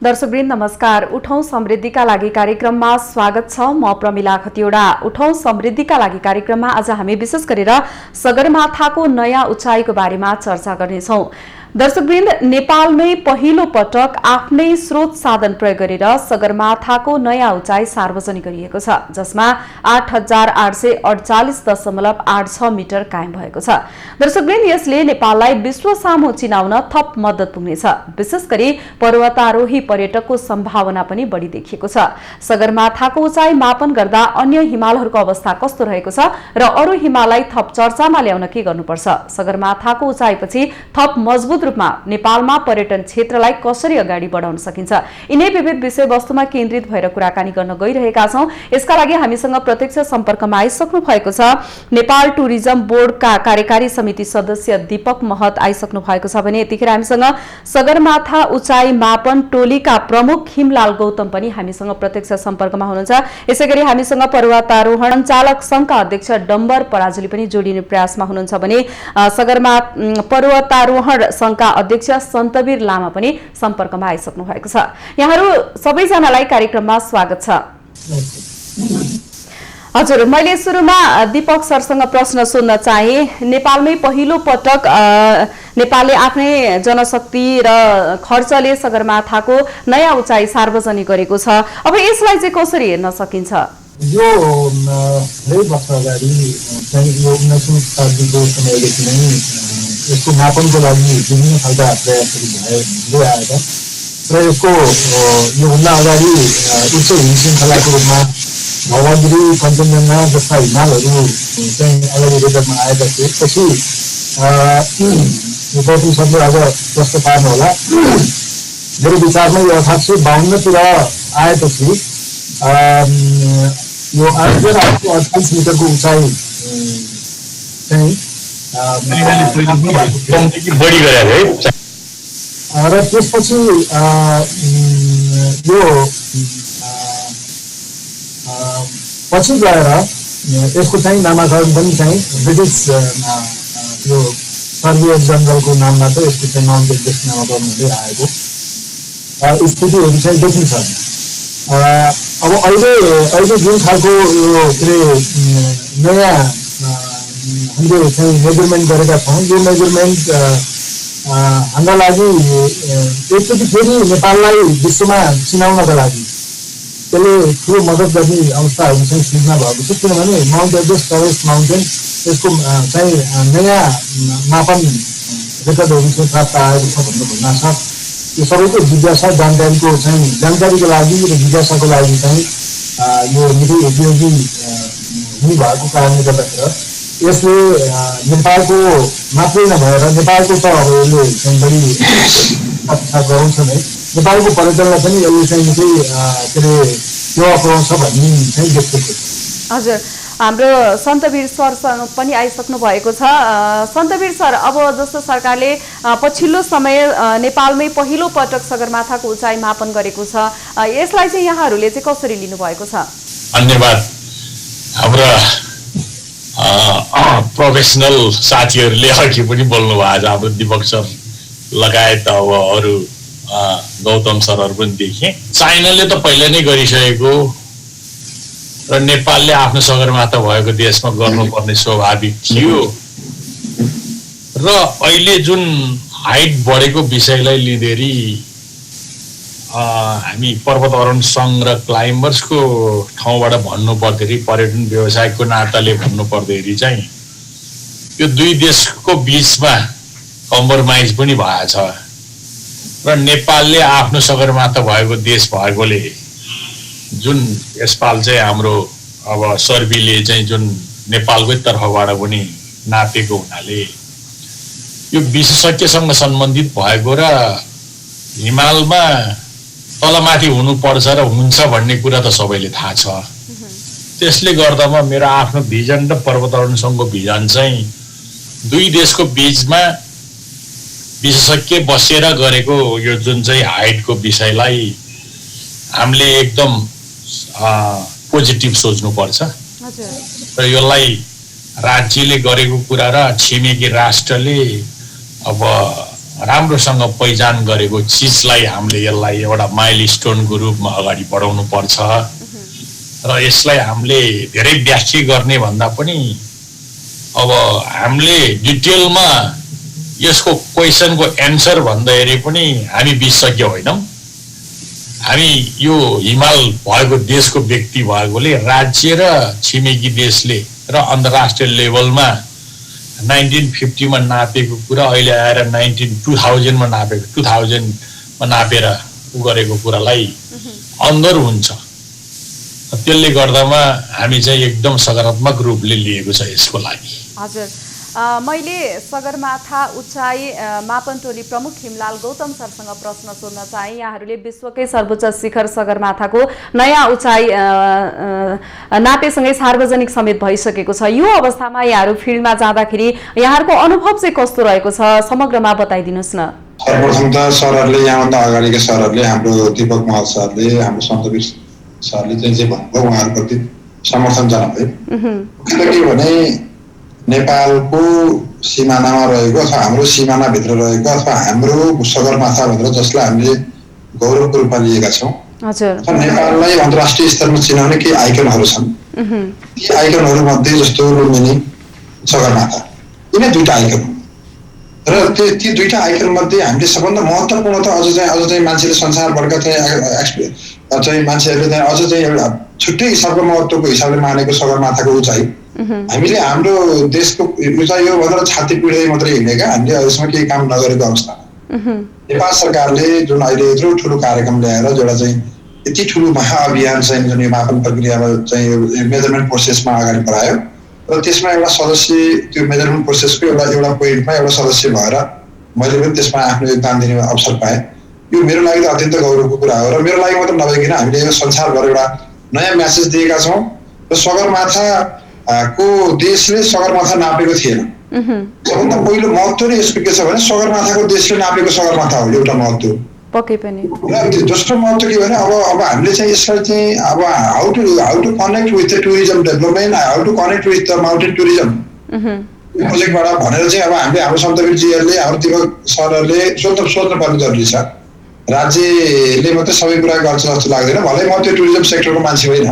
दर्शकवृन्द नमस्कार। उठौं समृद्धिका लागि कार्यक्रममा स्वागत छ। म प्रमिला खतिवडा। उठौं समृद्धिका लागि कार्यक्रममा आज हामी विशेष गरेर सगरमाथाको नयाँ उचाइको बारेमा चर्चा गर्नेछौं। दर्शकवृन्द, नेपालमै पहिलो पटक आफ्नै स्रोत साधन प्रयोग गरेर सगरमाथाको नयाँ उचाइ सार्वजनिक गरिएको छ, जसमा 8848.86 मिटर कायम भएको छ। दर्शकवृन्द, यसले नेपाललाई विश्व सामु चिनाउन थप मद्दत पुग्नेछ। विशेष गरी पर्वतारोही पर्यटकको सम्भावना पनि बढी देखिएको छ। सगरमाथाको उचाइ मापन गर्दा अन्य हिमालहरूको अवस्था कस्तो रहेको छ र अरू हिमाललाई थप चर्चामा ल्याउन के गर्नुपर्छ, सगरमाथाको उचाइपछि थप मजबुत रूपमा नेपालमा पर्यटन क्षेत्रलाई कसरी अगाडि बढाउन सकिन्छ, यिनै विविध विषयवस्तुमा केन्द्रित भएर कुराकानी गर्न गइरहेका छौं। यसका लागि हामीसँग प्रत्यक्ष सम्पर्कमा आइसक्नु भएको छ नेपाल टुरिज्म बोर्डका कार्यकारी समिति सदस्य दीपक महत आइसक्नु भएको छ भने यतिखेर हामीसँग सगरमाथा उचाइ मापन टोलीका प्रमुख हिमलाल गौतम पनि हामीसँग प्रत्यक्ष सम्पर्कमा हुनुहुन्छ। यसैगरी हामीसँग पर्वतारोहण सञ्चालक संघका अध्यक्ष डम्बर पराजुली पनि जोडिने प्रयासमा हुनुहुन्छ भने पर्वतारोहण संघका अध्यक्ष सन्तवीर लामा पनि सम्पर्कमा आइसक्नु भएको छ। यहाँहरू सबैजनालाई कार्यक्रममा स्वागत छ। हजुर, मैले सुरुमा दीपक सरसँग प्रश्न सोध्न चाहे। नेपालमै पहिलो पटक नेपालले आफ्नै जनशक्ति र खर्चले सगरमाथाको नयाँ उचाइ सार्वजनिक गरेको छ। अब यसलाई चाहिँ कसरी हेर्न सकिन्छ? यो धेरै वर्ष अगाडि यो 19औं शताब्दीको समयदेखि नै यसको मापनको लागि विभिन्न खालका प्रयासहरू भए आएका र यसको योभन्दा अगाडि उच्च हिम श्रृङ्खलाको रूपमा धवलागिरी, कञ्चनजङ्घा जस्ता हिमालहरू चाहिँ अगाडि रेकर्डमा आएका थिए। पछि गौतम सरले अझ प्रश्न पार्नुहोला, मेरो विचारमा यो 1852 तिर आएपछि यो 8848 मिटरको उचाइ चाहिँ र त्यसपछि यो पछि गएर यसको चाहिँ नामाकरण पनि चाहिँ ब्रिटिस यो सर्वे जङ्गलको नामबाट यसको चाहिँ माउन्ट एभरेस्ट नामाकरण हुँदै आएको स्थितिहरू चाहिँ देखिन्छ। अब अहिले जुन खालको यो के अरे नयाँ हामीले चाहिँ मेजरमेन्ट गरेका छौँ, यो मेजरमेन्ट हाम्रा लागि एकचोटि फेरि नेपाललाई विश्वमा चिनाउनका लागि त्यसले ठुलो मद्दत गर्ने अवस्थाहरू चाहिँ सृजना भएको छ। किनभने माउन्ट एभरेस्ट टरेस्ट माउन्टेन यसको चाहिँ नयाँ मापन रेकर्डहरू चाहिँ प्राप्त आएको छ भन्ने भन्न छ। यो सबैको जिज्ञासा जानकारीको लागि र जिज्ञासाको लागि चाहिँ यो निकै उपयोगी हुनुभएको कारणले गर्दाखेरि यसले नेपालको मात्रै नभएर नेपालको त अब यसले चाहिँ बढी गराउँछ नै, नेपालको पर्यटनलाई पनि यसले चाहिँ निकै के अरे सेवा पुऱ्याउँछ भन्ने चाहिँ देखिएको छ। हजुर, हाम्रो सन्तवीर सरसँग पनि आइसक्नु भएको छ। सन्तवीर सर, अब जस्तो सरकारले पछिल्लो समय नेपालमै पहिलो पटक सगरमाथाको उचाइ मापन गरेको छ, यसलाई चाहिँ यहाँहरूले चाहिँ कसरी लिनुभएको छ? धन्यवाद। हाम्रा प्रोफेसनल साथीहरूले अघि पनि बोल्नु भएको छ, हाम्रो दीपक सर लगायत अब अरू गौतम सरहरू पनि देखेँ। चाइनाले त पहिला नै गरिसकेको र नेपालले आफ्नो सगरमाथा भएको देशमा गर्नुपर्ने स्वाभाविक थियो र अहिले जुन हाइट बढेको विषयलाई लिँदै हामी पर्वतारोहण सङ्घ र क्लाइम्बर्सको ठाउँबाट भन्नु पर्दाखेरि, पर्यटन व्यवसायको नाताले भन्नु पर्दाखेरि चाहिँ यो दुई देशको बिचमा कम्प्रोमाइज पनि भएको छ र नेपालले आफ्नो सगरमाथा भएको देश भएकोले जुन यसपाल चाहिँ हाम्रो अब सर्भीले चाहिँ जुन नेपालकै तर्फबाट पनि नापेको हुनाले यो विशेषज्ञसँग सम्बन्धित भएको र हिमालमा तलमाथि हुनुपर्छ र हुन्छ भन्ने कुरा त सबैले थाहा छ। त्यसले गर्दामा मेरो आफ्नो भिजन र पर्वतारोहण सङ्घको भिजन चाहिँ दुई देशको बिचमा विशेषज्ञ बसेर गरेको यो जुन चाहिँ हाइटको विषयलाई हामीले एकदम पोजिटिभ सोच्नुपर्छ र यसलाई राज्यले गरेको कुरा र छिमेकी राष्ट्रले अब राम्रोसँग पहिचान गरेको चिजलाई हामीले यसलाई एउटा माइलस्टोनको रूपमा अगाडि बढाउनु पर्छ र यसलाई हामीले धेरै व्याख्या गर्ने भन्दा पनि अब हामीले डिटेलमा यसको क्वेसनको एन्सर भन्दाखेरि पनि हामी विशेषज्ञ होइनौँ। हामी यो हिमाल भएको देशको व्यक्ति भएकोले राज्य र छिमेकी देशले र अन्तर्राष्ट्रिय लेभलमा 1950 मा नापेको कुरा अहिले आएर 2000 मा नापेको 2000 मा नापेर गरेको कुरालाई अन्धर हुन्छ। त्यसले गर्दामा हामी चाहिँ एकदम सकारात्मक रूपले लिएको छ यसको लागि। हजुर, मैले सगरमाथा उचाइ मापन टोली प्रमुख हिमलाल गौतम सरसँग प्रश्न सोध्न चाहे। यहाँहरूले विश्वकै सर्वोच्च शिखर सगरमाथाको नयाँ उचाइ नापेसँगै सार्वजनिक समेत भइसकेको छ। यो अवस्थामा यहाँहरू फिल्डमा जाँदाखेरि यहाँहरूको अनुभव चाहिँ कस्तो रहेको छ, समग्रमा बताइदिनुहोस् न। सर्वप्रथम त सरहरूले यहाँभन्दा अगाडिका सरहरूले हाम्रो दीपक महल सरले हाम्रो सन्तवीर सरले चाहिँ जे भन्नुभयो उहाँहरूप्रति समर्थन जनाए। के भने नेपालको सिमानामा रहेको अथवा हाम्रो सिमानाभित्र रहेको अथवा हाम्रो सगरमाथाभित्र जसलाई हामीले गौरवको रूपमा लिएका छौँ, नेपाललाई अन्तर्राष्ट्रिय स्तरमा चिनाउने केही आइकनहरू छन्। ती आइकनहरू मध्ये जस्तो लुम्बिनी, सगरमाथा, यिनै दुईटा आइकन हुन् र ती दुईटा आइकन मध्ये हामीले सबभन्दा महत्त्वपूर्ण त अझ चाहिँ मान्छेले संसारभरका चाहिँ मान्छेहरूले चाहिँ अझ चाहिँ एउटा छुट्टै हिसाबको महत्त्वको हिसाबले मानेको सगरमाथाको उचाइ हामीले हाम्रो देशको उचाइ हो भनेर छाती पिड्दै मात्रै हिँडेका, हामीले अहिलेसम्म केही काम नगरेको अवस्था। नेपाल सरकारले जुन अहिले यत्रो ठुलो कार्यक्रम ल्याएर एउटा चाहिँ यति ठुलो महाअभियान चाहिँ जुन यो मापन प्रक्रियामा चाहिँ मेजरमेन्ट प्रोसेसमा अगाडि बढायो र त्यसमा एउटा सदस्य त्यो मेजरमेन्ट प्रोसेसको एउटा पोइन्टमा एउटा सदस्य भएर मैले पनि त्यसमा आफ्नो योगदान दिने अवसर पाएँ। यो मेरो लागि त अत्यन्त गौरवको कुरा हो र मेरो लागि मात्र नभइकन हामीले यो संसारभर एउटा नयाँ म्यासेज दिएका छौँ र सगरमाथाको देशले सगरमाथा नापेको थिएन। सबभन्दा पहिलो महत्त्व नै यसको के छ भने सगरमाथाको देशले नापेको सगरमाथा हो एउटा महत्त्व। पक्कै पनि। र दोस्रो महत्त्व के भने अब हामीले चाहिँ यसलाई चाहिँ अब how to connect with the tourism development, how to connect with the mountain tourism प्रोजेक्टबाट भनेर चाहिँ अब हामीले हाम्रो सन्तवीरजीहरूले हाम्रो दीपक सरहरूले सोध्नु पर्ने जरुरी छ। राज्यले मात्रै सबै कुरा गर्छ जस्तो लाग्दैन, भलै म त्यो टुरिज्म सेक्टरको मान्छे होइन।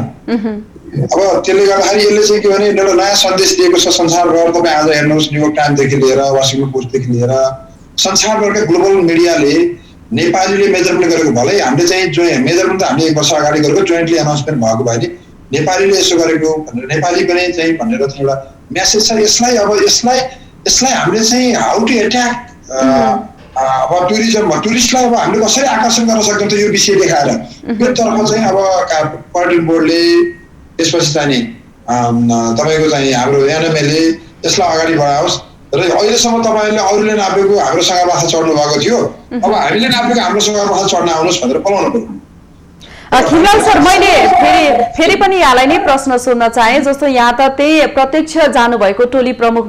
अब त्यसले गर्दाखेरि यसले चाहिँ के भने एउटा नयाँ सन्देश दिएको छ संसारभर। तपाईँ आज हेर्नुहोस् न्युयोर्क टाइम्सदेखि लिएर वासिङटन पोस्टदेखि लिएर संसारभरका ग्लोबल मिडियाले नेपालीले मेजरमेन्ट गरेको, भलै हामीले चाहिँ जो मेजरमेन्ट त हामीले 1 वर्ष अगाडि गरेको जोइन्टली अनाउन्समेन्ट भएको भए नि नेपालीले यसो गरेको भनेर नेपाली पनि चाहिँ भनेर चाहिँ एउटा मेसेज छ। यसलाई हामीले चाहिँ हाउ टु एट्याक अब टुरिस्टलाई अब हामीले कसरी आकर्षण गर्न सक्छौँ त यो विषय देखाएर यो तर्फ चाहिँ अब पर्यटन बोर्डले त्यसपछि चाहिँ नि तपाईँको चाहिँ हाम्रो एनएमएले यसलाई अगाडि बढाओस् र अहिलेसम्म तपाईँहरूले अरूले नापेको हाम्रो सगरमाथा चढ्नु भएको थियो, अब हामीले नापेको हाम्रो सगरमाथा चढ्न आउनुहोस् भनेर बोलाउनु पर्यो। खिमलाल सर, मैले फेरि पनि यहाँलाई नै प्रश्न सोध्न चाहे। जस्तो यहाँ त त्यही प्रत्यक्ष जानुभएको, टोली प्रमुख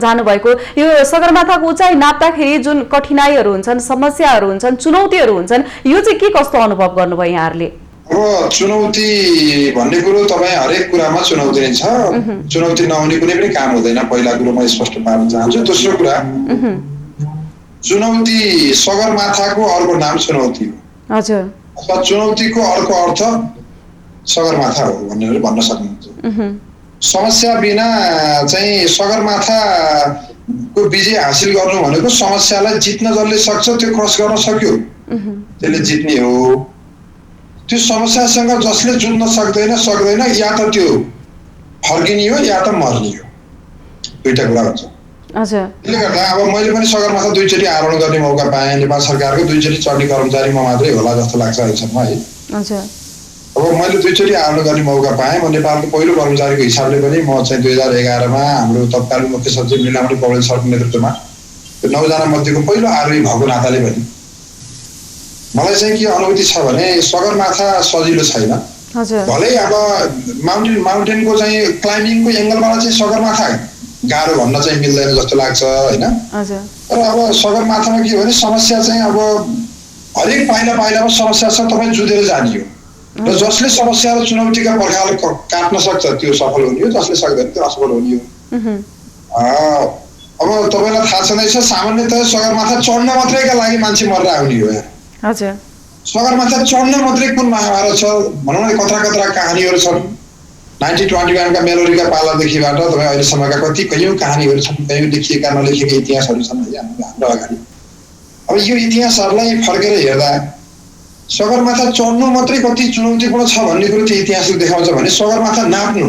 जानुभएको, यो सगरमाथाको उचाइ नाप्दाखेरि जुन कठिनाइहरू हुन्छन्, समस्याहरू हुन्छन्, चुनौतीहरू हुन्छन्, यो चाहिँ के कस्तो अनुभव गर्नुभयो यहाँहरूले? अब चुनौती भन्ने कुरो तपाईँ हरेक कुरामा चुनौती नै छ। चुनौती नहुने कुनै पनि काम हुँदैन, पहिला कुरो म स्पष्ट पार्न चाहन्छु। दोस्रो कुरा, चुनौती सगरमाथाको अर्को नाम चुनौती हो। हजुर, अथवा चुनौतीको अर्को अर्थ सगरमाथा हो भनेर भन्न सक्नुहुन्छ। समस्या बिना चाहिँ सगरमाथाको विजय हासिल गर्नु भनेको समस्यालाई जित्न जसले सक्छ त्यो क्रस गर्न सक्यो त्यसले जित्ने हो। त्यो समस्यासँग जसले जुझ्न सक्दैन या त त्यो फर्किने हो या त मर्ने हो, दुईटा कुरा हुन्छ। त्यसले गर्दा अब मैले पनि सगरमाथा 2 चोटि आरोहण गर्ने मौका पाएँ। नेपाल सरकारको 2 चोटि चढ्ने कर्मचारी म मात्रै होला जस्तो लाग्छ अहिलेसम्म है। अब मैले 2 चोटि आरोहण गर्ने मौका पाएँ। म नेपालको पहिलो कर्मचारीको हिसाबले पनि म चाहिँ 2011 मा हाम्रो तत्कालीन मुख्य सचिव लीलामणि पौडेल सरको नेतृत्वमा 9 जना मध्येको पहिलो आरोही भएको नाताले पनि मलाई चाहिँ के अनुभूति छ भने सगरमाथा सजिलो छैन। भलै अब माउन्टेनको चाहिँ क्लाइम्बिङको एङ्गलबाट चाहिँ सगरमाथा गाह्रो भन्न चाहिँ मिल्दैन जस्तो लाग्छ होइन। तर अब सगरमाथामा के भने समस्या चाहिँ अब हरेक पाइलामा समस्या छ, तपाईँ जुधेर जाने हो र जसले समस्या र चुनौतीका पर्खाल काट्न सक्छ त्यो सफल हुने हो, जसले सक्दैन त्यो असफल हुने हो। अब अब तपाईँलाई थाहा छँदैछ सामान्यतः सगरमाथा चढ्न मात्रैका लागि मान्छे मरेर आउने हो यहाँ। हजुर, सगरमाथा चढ्न मात्रै कुन महाभारत छ भनौँ न, कत्रा कत्रा कहानीहरू छन्। 1921 का मेलोरीका पालादेखिबाट तपाईँ अहिलेसम्मका कति कैयौँ कहानीहरू छन्, कैयौँ लेखिएका नलेखिएका इतिहासहरू छन् हाम्रो अगाडि। अब यो इतिहासहरूलाई फर्केर हेर्दा सगरमाथा चढ्नु मात्रै कति चुनौतीपूर्ण छ भन्ने कुरो त्यो इतिहासले देखाउँछ भने सगरमाथा नाप्नु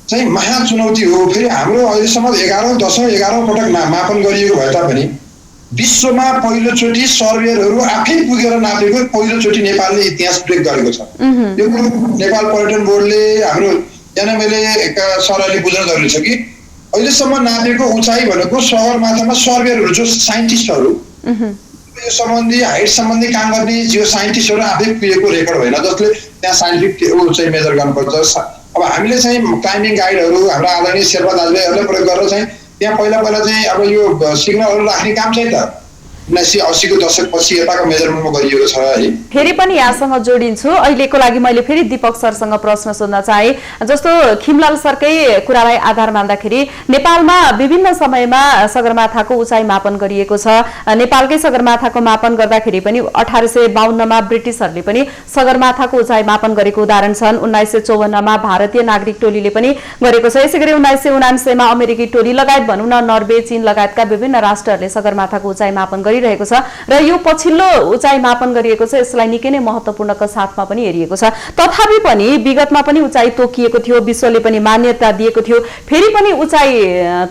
चाहिँ महाचुनौती हो। फेरि हाम्रो अहिलेसम्म 11औं पटक मापन गरिएको भए तापनि विश्वमा पहिलोचोटि सर्वेयरहरू आफै पुगेर नापेको पहिलोचोटि नेपालले इतिहास ब्रेक गरेको छ। यो कुरो नेपाल पर्यटन बोर्डले हाम्रो एनएमएलए सरहरूले बुझ्न जरुरी छ कि अहिलेसम्म नापेको उचाइ भनेको सगरमाथामा सर्वेयरहरू जो साइन्टिस्टहरू यो सम्बन्धी हाइट सम्बन्धी काम गर्ने जियो साइन्टिस्टहरू आफै पुगेको रेकर्ड होइन, जसले त्यहाँ साइन्टिफिक चाहिँ मेजर गर्नुपर्छ। अब हामीले चाहिँ क्लाइम्बिङ गाइडहरू हाम्रा आदरणीय शेर्पा दाजुभाइहरूलाई प्रयोग गरेर चाहिँ त्यहाँ पहिला चाहिँ अब यो सिग्नलहरू राख्ने काम चाहिँ त 1980 को दशकपछि यताको मेजरमेन्टमा गरिएको छ है। फेरि पनि यहाँसँग जोडिन्छु। अहिलेको लागि मैले फेरि दीपक सरसँग प्रश्न सोध्न चाहे। जस्तो खिमलाल सरकै कुरालाई आधार मान्दाखेरि नेपालमा विभिन्न समयमा सगरमाथाको उचाइ मापन गरिएको छ। नेपालकै सगरमाथाको मापन गर्दाखेरि पनि 1852 मा ब्रिटिसहरूले पनि सगरमाथाको उचाइ मापन गरेको उदाहरण छन्। 1954 मा भारतीय नागरिक टोलीले पनि गरेको छ। यसैगरी 1979 मा अमेरिकी टोली लगायत भनौँ न नर्वे, चीन लगायतका विभिन्न राष्ट्रहरूले सगरमाथाको उचाइ मापन गरिरहेको छ र यो पछिल्लो उचाइ मापन गरिएको छ। यसलाई निकै नै महत्त्वपूर्णका साथमा पनि हेरिएको छ। तथापि पनि विगतमा पनि उचाइ तोकिएको थियो, विश्वले पनि मान्यता दिएको थियो। फेरि पनि उचाइ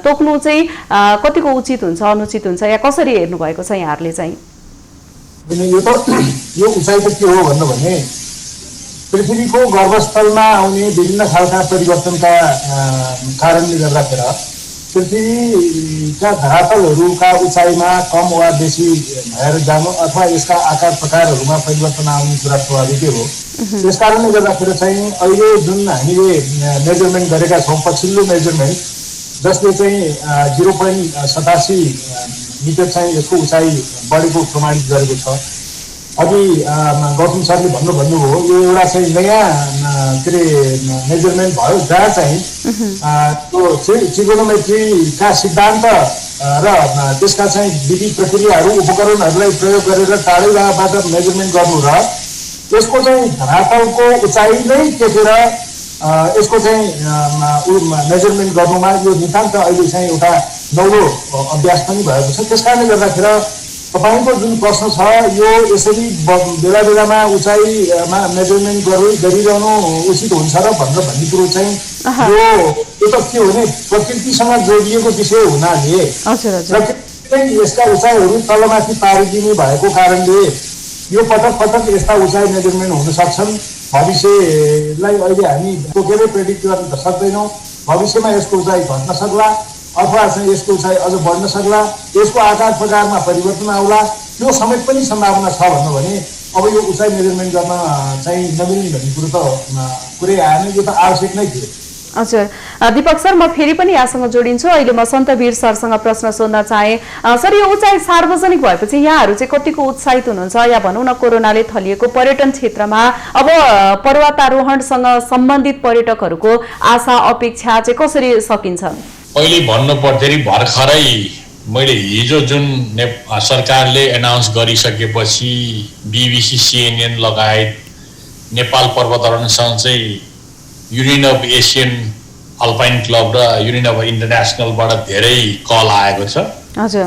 तोक्नु चाहिँ कतिको उचित हुन्छ, अनुचित हुन्छ, या कसरी हेर्नु भएको छ यहाँहरूले चाहिँ? यो उचाइ त के हो भन्नु भने पृथ्वीको गर्भस्थलमा आउने विभिन्न खालका परिवर्तनका कारणले गर्दाखेरि पृथ्वीका धरातलहरूका उचाइमा कम वा बेसी भएर जानु अथवा यसका आकार प्रकारहरूमा परिवर्तन आउने कुरा स्वाभाविकै हो। त्यस कारणले गर्दाखेरि चाहिँ अहिले जुन हामीले मेजरमेन्ट गरेका छौँ, पछिल्लो मेजरमेन्ट जसले चाहिँ 0.87 मिटर चाहिँ यसको उचाइ बढेको प्रमाणित गरेको छ। अघि गौतम सरले भन्नुभयो यो एउटा चाहिँ नयाँ के अरे मेजरमेन्ट भयो जहाँ चाहिँ त्यो ट्रिगोनोमेट्रीका सिद्धान्त र त्यसका चाहिँ विधि प्रक्रियाहरू उपकरणहरूलाई प्रयोग गरेर टाढैबाट मेजरमेन्ट गर्नु र यसको चाहिँ धरातलको उचाइ नै टेकेर यसको चाहिँ मेजरमेन्ट गर्नुमा यो नितान्त अहिले चाहिँ एउटा नौलो अभ्यास पनि भएको छ। त्यस कारणले गर्दाखेरि तपाईको जुन प्रश्न छ यो यसरी बेला बेलामा उचाइमा मेजरमेन्ट गरिरहनु उचित हुन्छ र भन्ने कुरो चाहिँ यो त के हो भने प्रकृतिसँग जोडिएको विषय हुनाले प्रकृतिले यसका उचाइहरू तलमाथि पारिदिने भएको कारणले यो पटक पटक यस्ता उचाइ मेजरमेन्ट हुन सक्छन्। भविष्यलाई अहिले हामी तोकेरै प्रेडिक्ट गर्न सक्दैनौँ। भविष्यमा यसको उचाइ घट्न सक्ला अथवा चाहिँ यसको उचाइ अझ बढ्न सक्ला, यसको आकार प्रकारमा परिवर्तन आउला, त्यो समेत पनि सम्भावना छ भन्नु भने अब यो उचाइ मेजरमेन्ट गर्न चाहिँ नमिल्ने भन्ने कुरो त कुरै आएन। यो त आवश्यक नै थियो। हजुर दीपक सर, म फेरि पनि यहाँसँग जोडिन्छु। अहिले म सन्तवीर सरसँग प्रश्न सोध्न चाहे। सर, यो उचाइ सार्वजनिक भएपछि यहाँहरू चाहिँ कतिको उत्साहित हुनुहुन्छ, या भनौँ न कोरोनाले थलिएको पर्यटन क्षेत्रमा अब पर्वतारोहणसँग सम्बन्धित पर्यटकहरूको आशा अपेक्षा चाहिँ कसरी सकिन्छ? पहिले भन्नु पर्दाखेरि भर्खरै मैले हिजो जुन सरकारले एनाउन्स गरिसकेपछि BBC, CNN लगायत नेपाल पर्वतारोहणसँग चाहिँ union of Asian alpine club र युनियन अफ इन्टरनेसनलबाट धेरै कल आएको छ। हजुर,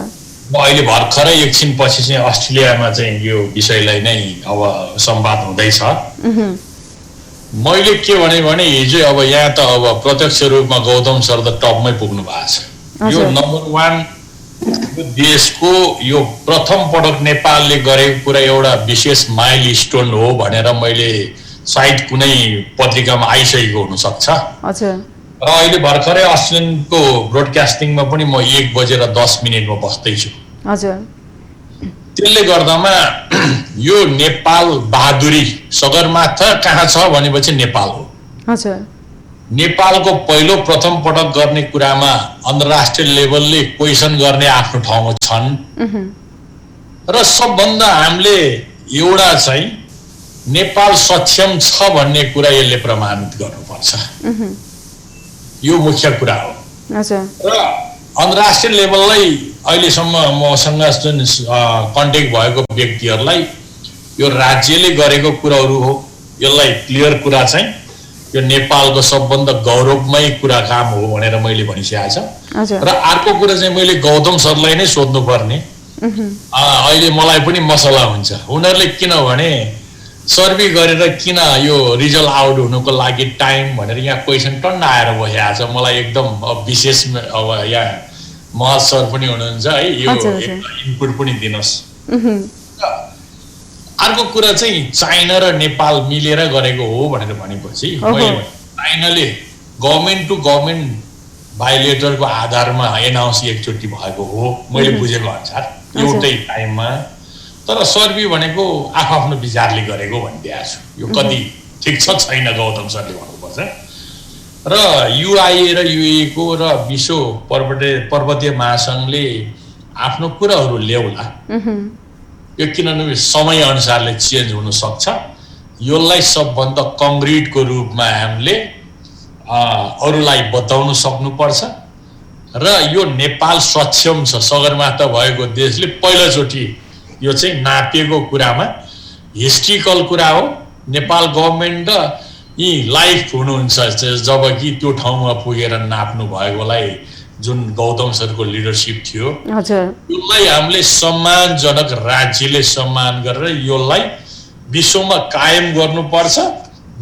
म अहिले भर्खरै एकछिनपछि चाहिँ अस्ट्रेलियामा चाहिँ यो विषयलाई नै अब संवाद हुँदैछ। मैले के भने हिजो अब यहाँ त अब प्रत्यक्ष रूपमा गौतम सर त टपमै पुग्नु भएको छ। यो नम्बर 1 यो देशको यो प्रथम पटक नेपालले गरेको कुरा एउटा विशेष माइलस्टोन हो भनेर मैले सायद कुनै पत्रिकामा आइसकेको हुनसक्छ। र अहिले भर्खरै अस्ट्रेलियनको ब्रोडकास्टिङमा पनि म 1:10 बस्दैछु। त्यसले गर्दामा यो नेपाल बहादुरी सगरमाथा कहाँ छ भनेपछि नेपाल हो। नेपालको पहिलो प्रथम पटक गर्ने कुरामा अन्तर्राष्ट्रिय लेभलले क्वेसन गर्ने आफ्नो ठाउँमा छन् र सबभन्दा हामीले एउटा चाहिँ नेपाल सक्षम छ भन्ने कुरा यसले प्रमाणित गर्नुपर्छ। यो मुख्य कुरा हो। र अन्तर्राष्ट्रिय लेभललाई अहिलेसम्म मसँग जुन कन्ट्याक्ट भएको व्यक्तिहरूलाई यो राज्यले गरेको कुराहरू हो, यसलाई क्लियर कुरा चाहिँ यो नेपालको सबभन्दा गौरवमय कुरा काम हो भनेर मैले भनिसकेको छ। र अर्को कुरा चाहिँ मैले गौतम सरलाई नै सोध्नुपर्ने, अहिले मलाई पनि मसला हुन्छ उनीहरूले किनभने सर्वे गरेर किन यो रिजल्ट आउट हुनुको लागि टाइम भनेर यहाँ क्वेसन टन्न आएर बसेको छ। मलाई एकदम विशेष अब यहाँ महज सर पनि हुनुहुन्छ है, यो इनपुट पनि दिनुहोस्। अर्को कुरा चाहिँ चाइना र नेपाल मिलेर गरेको हो भनेर भनेपछि मैले चाइनाले गभर्मेन्ट टु गभर्मेन्ट भाइलेटरको आधारमा एनाउन्स एकचोटि भएको हो मैले बुझेको अनुसार एउटै टाइममा। तर सर्वे भनेको आफ्नो विचारले गरेको भनिदिएको छु, यो कति ठिक छ छैन गौतम सरले भन्नुपर्छ। र युआइए र युएको र विश्व पर्वतीय महासङ्घले आफ्नो कुराहरू ल्याउला, यो किनभने समय अनुसारले चेन्ज हुन सक्छ। यसलाई सबभन्दा कङ्क्रिटको रूपमा हामीले अरूलाई बताउन सक्नुपर्छ। र यो नेपाल सक्षम छ, सगरमाथा भएको देशले पहिलोचोटि यो चाहिँ नापिएको कुरामा हिस्ट्रिकल कुरा हो। नेपाल गभर्मेन्ट र यी लाइफ हुनुहुन्छ जबकि त्यो ठाउँमा पुगेर नाप्नु भएकोलाई जुन गौतम सरको लिडरसिप थियो यसलाई हामीले सम्मानजनक राज्यले सम्मान गरेर यसलाई विश्वमा कायम गर्नुपर्छ।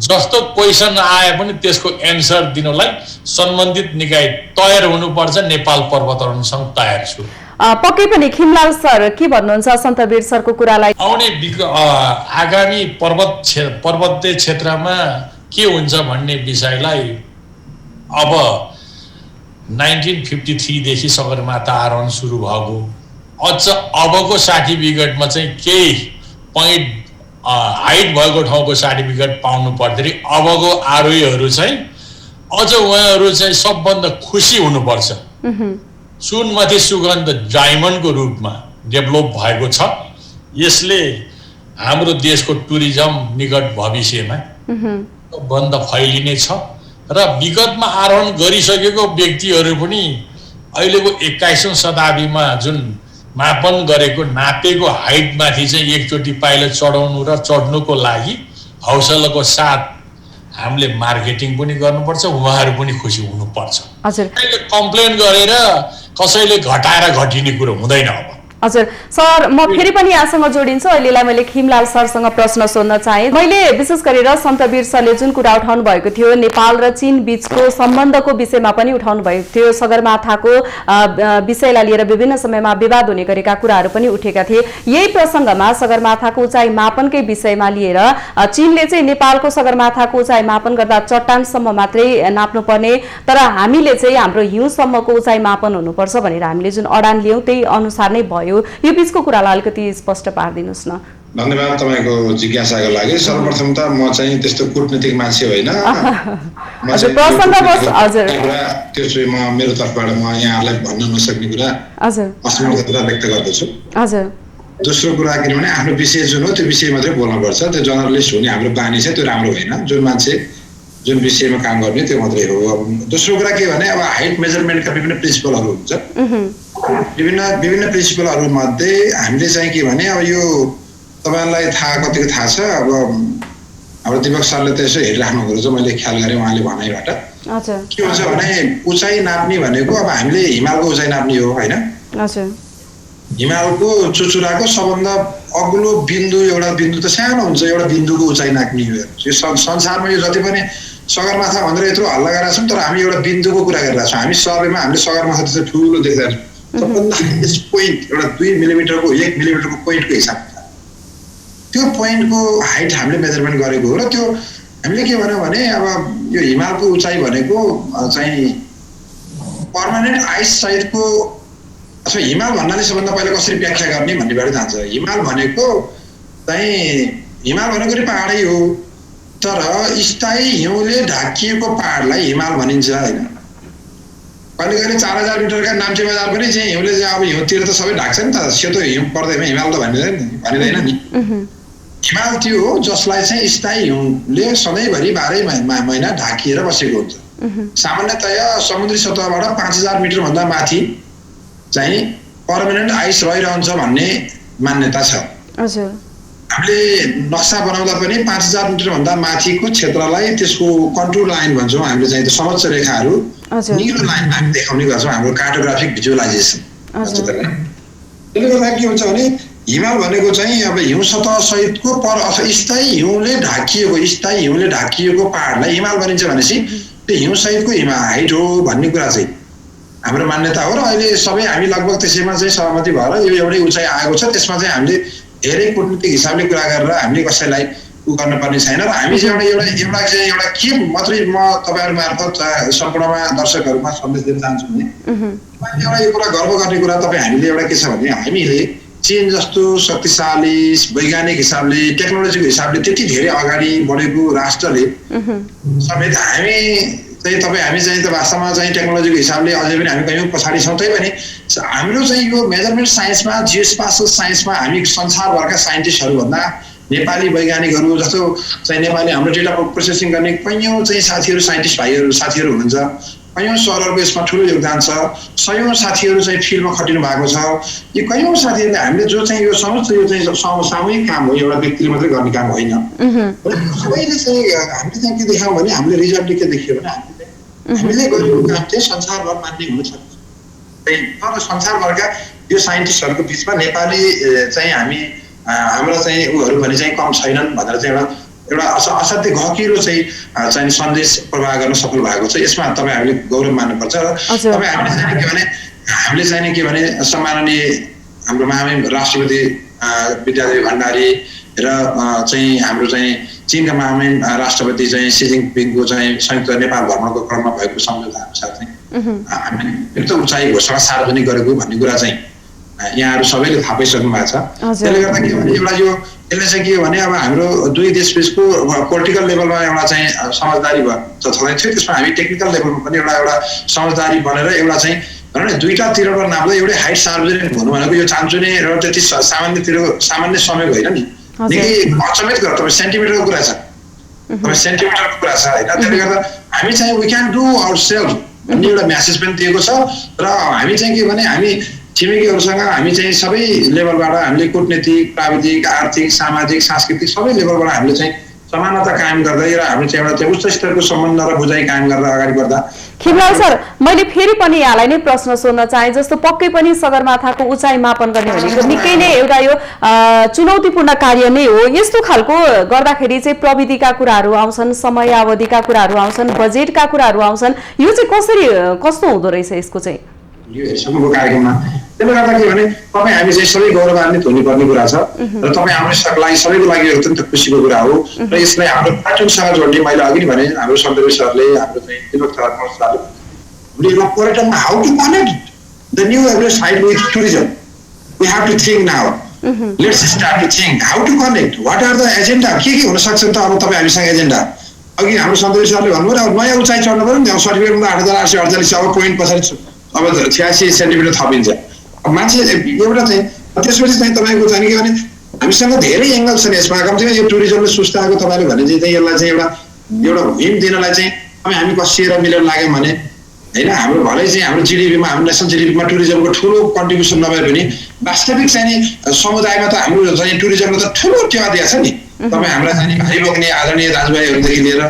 जस्तो क्वेसन आए पनि त्यसको एन्सर दिनलाई सम्बन्धित निकाय तयार हुनुपर्छ। नेपाल पर्वतारोहण सङ्घ तयार छु। पक्कै पनि खिमलाल सर के भन्नुहुन्छ सन्तवीर सरको कुरालाई? आउने आगामी पर्वतीय क्षेत्रमा के हुन्छ भन्ने विषयलाई अब 1953 देखि सगरमाथा आरोहण सुरु भएको, अझ अबको सर्टिफिकेटमा चाहिँ केही पोइन्ट हाइट भएको ठाउँको सर्टिफिकेट पाउनु पर्दाखेरि अबको आरोहीहरू चाहिँ अझ उहाँहरू चाहिँ सबभन्दा खुसी हुनुपर्छ। सुनमाथि सुगन्ध डायमन्डको रूपमा डेभलप भएको छ। यसले हाम्रो देशको टुरिज्म निकट भविष्यमा सबभन्दा फैलिने छ। र विगतमा आरोहण गरिसकेको व्यक्तिहरू पनि अहिलेको 21औं शताब्दीमा जुन मापन गरेको नापेको हाइटमाथि चाहिँ एकचोटि पाइला चढाउनु र चढ्नुको लागि हौसलाको साथ हामीले मार्केटिङ पनि गर्नुपर्छ, उहाँहरू पनि खुसी हुनुपर्छ। कसैले कम्प्लेन गरेर कसैले घटाएर घटिने कुरो हुँदैन। अब हजुर सर, म फेरि पनि यहाँसँग जोडिन्छु। अहिलेलाई मैले खिमलाल सरसँग प्रश्न सोध्न चाहे। मैले विशेष गरेर सन्तवीर सरले जुन कुरा उठाउनु भएको थियो नेपाल र चीन बीचको सम्बन्धको विषयमा पनि उठाउनु भएको थियो, सगरमाथाको विषयलाई लिएर विभिन्न समयमा विवाद हुने गरेका कुराहरू पनि उठेका थिए। यही प्रसङ्गमा सगरमाथाको उचाइ मापनकै विषयमा लिएर चीनले चाहिँ नेपालको सगरमाथाको उचाइ मापन गर्दा चट्टानसम्म मात्रै नाप्नुपर्ने, तर हामीले चाहिँ हाम्रो हिउँसम्मको उचाइ मापन हुनुपर्छ भनेर हामीले जुन अडान लियौँ त्यही अनुसार नै भयो। यो बीचको कुरालाई अलिकति स्पष्ट पारिदिनुहोस् न। धन्यवाद तपाईँको जिज्ञासाको लागि। सर्वप्रथम त म चाहिँ त्यस्तो कूटनीतिक मान्छे होइन, त्यो चाहिँ म मेरो तर्फबाट म यहाँहरूलाई भन्न नसक्ने कुरा असमर्थता व्यक्त गर्दछु। दोस्रो कुरा किनभने आफ्नो विषय जुन हो त्यो विषय मात्रै बोल्नुपर्छ, त्यो जर्नलिस्ट हुने हाम्रो बानी छ, त्यो राम्रो होइन। जुन मान्छे जुन विषयमा काम गर्ने त्यो मात्रै हो। दोस्रो कुरा के भने अब हाइट मेजरमेन्टका विभिन्न प्रिन्सिपलहरू हुन्छ, विभिन्न प्रिन्सिपलहरू मध्ये हामीले चाहिँ के भने अब यो तपाईँलाई कतिको थाहा छ, अब हाम्रो दिपक सरले त यसो हेरिराख्नु भएको छ, मैले ख्याल गरेँ उहाँले भनाइबाट के हुन्छ भने उचाइ नाप्ने भनेको अब हामीले हिमालको उचाइ नाप्ने हो होइन। हिमालको चुचुराको सबभन्दा अग्लो बिन्दु एउटा बिन्दु त सानो हुन्छ, एउटा बिन्दुको उचाइ नाप्ने हो। यो संसारमा यो जति पनि सगरमाथा भनेर यत्रो हल्ला गरेका छौँ, तर हामी एउटा बिन्दुको कुरा गरिरहेको छौँ। हामी सर्वेमा हामीले सगरमाथा चाहिँ ठुलो देख्दा सबभन्दा पोइन्ट एउटा 2 मिलिमिटरको 1 मिलिमिटरको पोइन्टको हिसाब त्यो पोइन्टको हाइट हामीले मेजरमेन्ट गरेको हो। र त्यो हामीले के भन्यौँ भने अब यो हिमालको उचाइ भनेको चाहिँ पर्मानेन्ट आइस सहितको अथवा हिमाल भन्नाले सबभन्दा पहिला कसरी व्याख्या गर्ने भन्नेबाट जान्छ। हिमाल भनेको पहाडै हो, तर स्थायी हिउँले ढाकिएको पहाडलाई हिमाल भनिन्छ होइन। कहिले कहिले 4000 मिटरका नाम्चे बजार पनि चाहिँ हिउँले अब हिउँतिर त सबै ढाक्छ नि त, सेतो हिउँ पर्दैमा हिमाल त भनिँदैन नि। हिमाल त्यो हो जसलाई चाहिँ स्थायी हिउँले सधैँभरि 12 महिना ढाकिएर बसेको हुन्छ। सामान्यतया समुद्री सतहबाट 5000 मिटर भन्दा माथि चाहिँ पर्मानेन्ट आइस रहिरहन्छ भन्ने मान्यता छ। हजुर, हामीले नक्सा बनाउँदा पनि 5000 मिटरभन्दा माथिको क्षेत्रलाई त्यसको कन्ट्रोल लाइन भन्छौँ हामीले, चाहिँ त्यो समोच्च रेखाहरू निलो लाइनमा हामी देखाउने गर्छौँ हाम्रो कार्टोग्राफिक भिजुअलाइजेसन। त्यसले गर्दा के हुन्छ भने हिमाल भनेको चाहिँ अब हिउँ सतह सहितको स्थायी हिउँले ढाकिएको पहाडलाई हिमाल भनिन्छ भनेपछि त्यो हिउँ सहितको हाइट हो भन्ने कुरा चाहिँ हाम्रो मान्यता हो। र अहिले सबै हामी लगभग त्यसैमा चाहिँ सहमति भएर यो एउटै उचाइ आएको छ। त्यसमा चाहिँ हामीले धेरै कूटनीतिक हिसाबले कुरा गरेर हामीले कसैलाई गर्नुपर्ने छैन। र हामी चाहिँ एउटा के मात्रै म तपाईँहरू मार्फत सम्पूर्णमा दर्शकहरूमा सन्देश दिन चाहन्छु भने एउटा यो कुरा गर्व गर्ने कुरा तपाईँ हामीले एउटा के छ भने हामीले चीन जस्तो शक्तिशाली वैज्ञानिक हिसाबले टेक्नोलोजीको हिसाबले त्यति धेरै अगाडि बढेको राष्ट्रले समेत हामी चाहिँ त वास्तवमा चाहिँ टेक्नोलोजीको हिसाबले अझै पनि हामी कहीँ पछाडि छौँ। तैपनि हाम्रो चाहिँ यो मेजरमेन्ट साइन्समा जियोस्पासियल साइन्समा हामी संसारभरका साइन्टिस्टहरूभन्दा नेपाली वैज्ञानिकहरू जस्तो चाहिँ नेपाली हाम्रो डेटा प्रोसेसिङ गर्ने कैयौँ चाहिँ साथीहरू हुनुहुन्छ। कैयौँ सरहरूको यसमा ठुलो योगदान छ। सयौँ साथीहरू चाहिँ फिल्डमा खटिनु भएको छ। यो कैयौँ साथीहरूले हामीले जो चाहिँ यो समस्त यो चाहिँ सामूहिक काम हो, एउटा व्यक्तिले मात्रै गर्ने काम होइन। सबैले चाहिँ हामीले चाहिँ के देखायौँ भने हामीले रिजल्टले के देखियो भने हामीले गरेको काम चाहिँ संसारभर मान्ने हुन सक्छ। तर संसारभरका यो साइन्टिस्टहरूको बिचमा नेपाली चाहिँ हाम्रो चाहिँ उहरू पनि चाहिँ कम छैनन् भनेर चाहिँ एउटा असाध्यै गहिरो चाहिँ सन्देश प्रवाह गर्न सफल भएको छ। यसमा तपाईँहरूले गौरव मान्नुपर्छ। र हामीले चाहिँ के भने सम्माननीय हाम्रो महामहिम राष्ट्रपति विद्यादेवी भण्डारी र चाहिँ हाम्रो चाहिँ चीनका महामहिम राष्ट्रपति चाहिँ सी जिनपिङको चाहिँ संयुक्त नेपाल भ्रमणको क्रममा भएको सम्झौता अनुसार चाहिँ हामीले एकदम उचाइ घोषणा सार्वजनिक गरेको भन्ने कुरा चाहिँ यहाँहरू सबैले थाहा पाइसक्नु भएको छ। त्यसले गर्दा के भने एउटा यो यसले चाहिँ के हो भने अब हाम्रो दुई देशबीचको पोलिटिकल लेभलमा एउटा चाहिँ समझदारी छँदै थियो। त्यसमा हामी टेक्निकल लेभलमा पनि एउटा समझदारी बनेर एउटा चाहिँ भनौँ न दुईटा तिरबाट नाप्दा एउटै हाइट सार्वजनिक हुनु भनेको यो चान्चुने र त्यति सामान्य समय होइन नि, निकै अचम्मित गर्छ। तपाईँ सेन्टिमिटरको कुरा छ, सेन्टिमिटरको कुरा छ होइन। त्यसले गर्दा हामी चाहिँ we can do ourself भन्ने एउटा म्यासेज पनि दिएको छ। र हामी चाहिँ के भने हामी छिमेकीहरूसँग हामी चाहिँ सबै लेभलबाट हामीले कूटनीतिक प्राविधिक आर्थिक सामाजिक सांस्कृतिक सबै लेभलबाट हामीले चाहिँ समानता कायम गर्दै र हामीले चाहिँ एउटा उच्च स्तरको सम्बन्ध र बुझाइ कायम गरेर अगाडि बढ्दा। खिमलाल सर, मैले फेरि पनि यहाँलाई नै प्रश्न सोध्न चाहे। जस्तो पक्कै पनि सगरमाथाको उचाइ मापन गर्ने भनेको निकै नै एउटा यो चुनौतीपूर्ण कार्य नै हो। यस्तो खालको गर्दाखेरि चाहिँ प्रविधिका कुराहरू आउँछन्, समयावधिका कुराहरू आउँछन्, बजेटका कुराहरू आउँछन्। यो चाहिँ कस्तो हुँदो रहेछ यसको चाहिँ यो हेरसम्मको कार्यक्रममा? त्यसले गर्दा के भने तपाईँ हामी चाहिँ सबै गौरवान्वित हुनुपर्ने कुरा छ। र तपाईँ हाम्रो लागि सबैको लागि अत्यन्त खुसीको कुरा हो। र यसलाई हाम्रो पर्यटनसँग जोड्ने मैले अघि नै भने हाम्रो सन्तोष सरले हाम्रो चाहिँ दिपक सरले एउटा पर्यटनमा how to connect the new Everest height with tourism. We have to think now, let's start to think how to connect, what are the agenda, के हुन सक्छ त अब तपाईँ हामीसँग एजेन्डा। अघि हाम्रो सन्तोष सरले भन्नुभयो अब नयाँ उचाइ चढ्नु पऱ्यो नि, सर्टिफिकेटमा 8848 अब पोइन्ट पछाडि अब 86 सेन्टिमिटर थपिन्छ। मान्छे एउटा चाहिँ त्यसपछि चाहिँ तपाईँको चाहिँ के भने हामीसँग धेरै एङ्गल छन् यसमा। कमसेकम यो टुरिज्मले सुस्ताएको तपाईँले भने चाहिँ यसलाई चाहिँ एउटा हिम दिनलाई चाहिँ हामी कसिएर मिलेर लाग्यौँ भने होइन, हाम्रो भलै चाहिँ हाम्रो जिडिपीमा हाम्रो नेसनल जिडिपीमा टुरिज्मको ठुलो कन्ट्रिब्युसन नभए पनि वास्तविक चाहिँ समुदायमा त हाम्रो चाहिँ टुरिज्मले त ठुलो टेवा दिएको छ नि। तपाईँ हाम्रा चाहिँ भाइ बोक्ने आदरणीय दाजुभाइहरूदेखि लिएर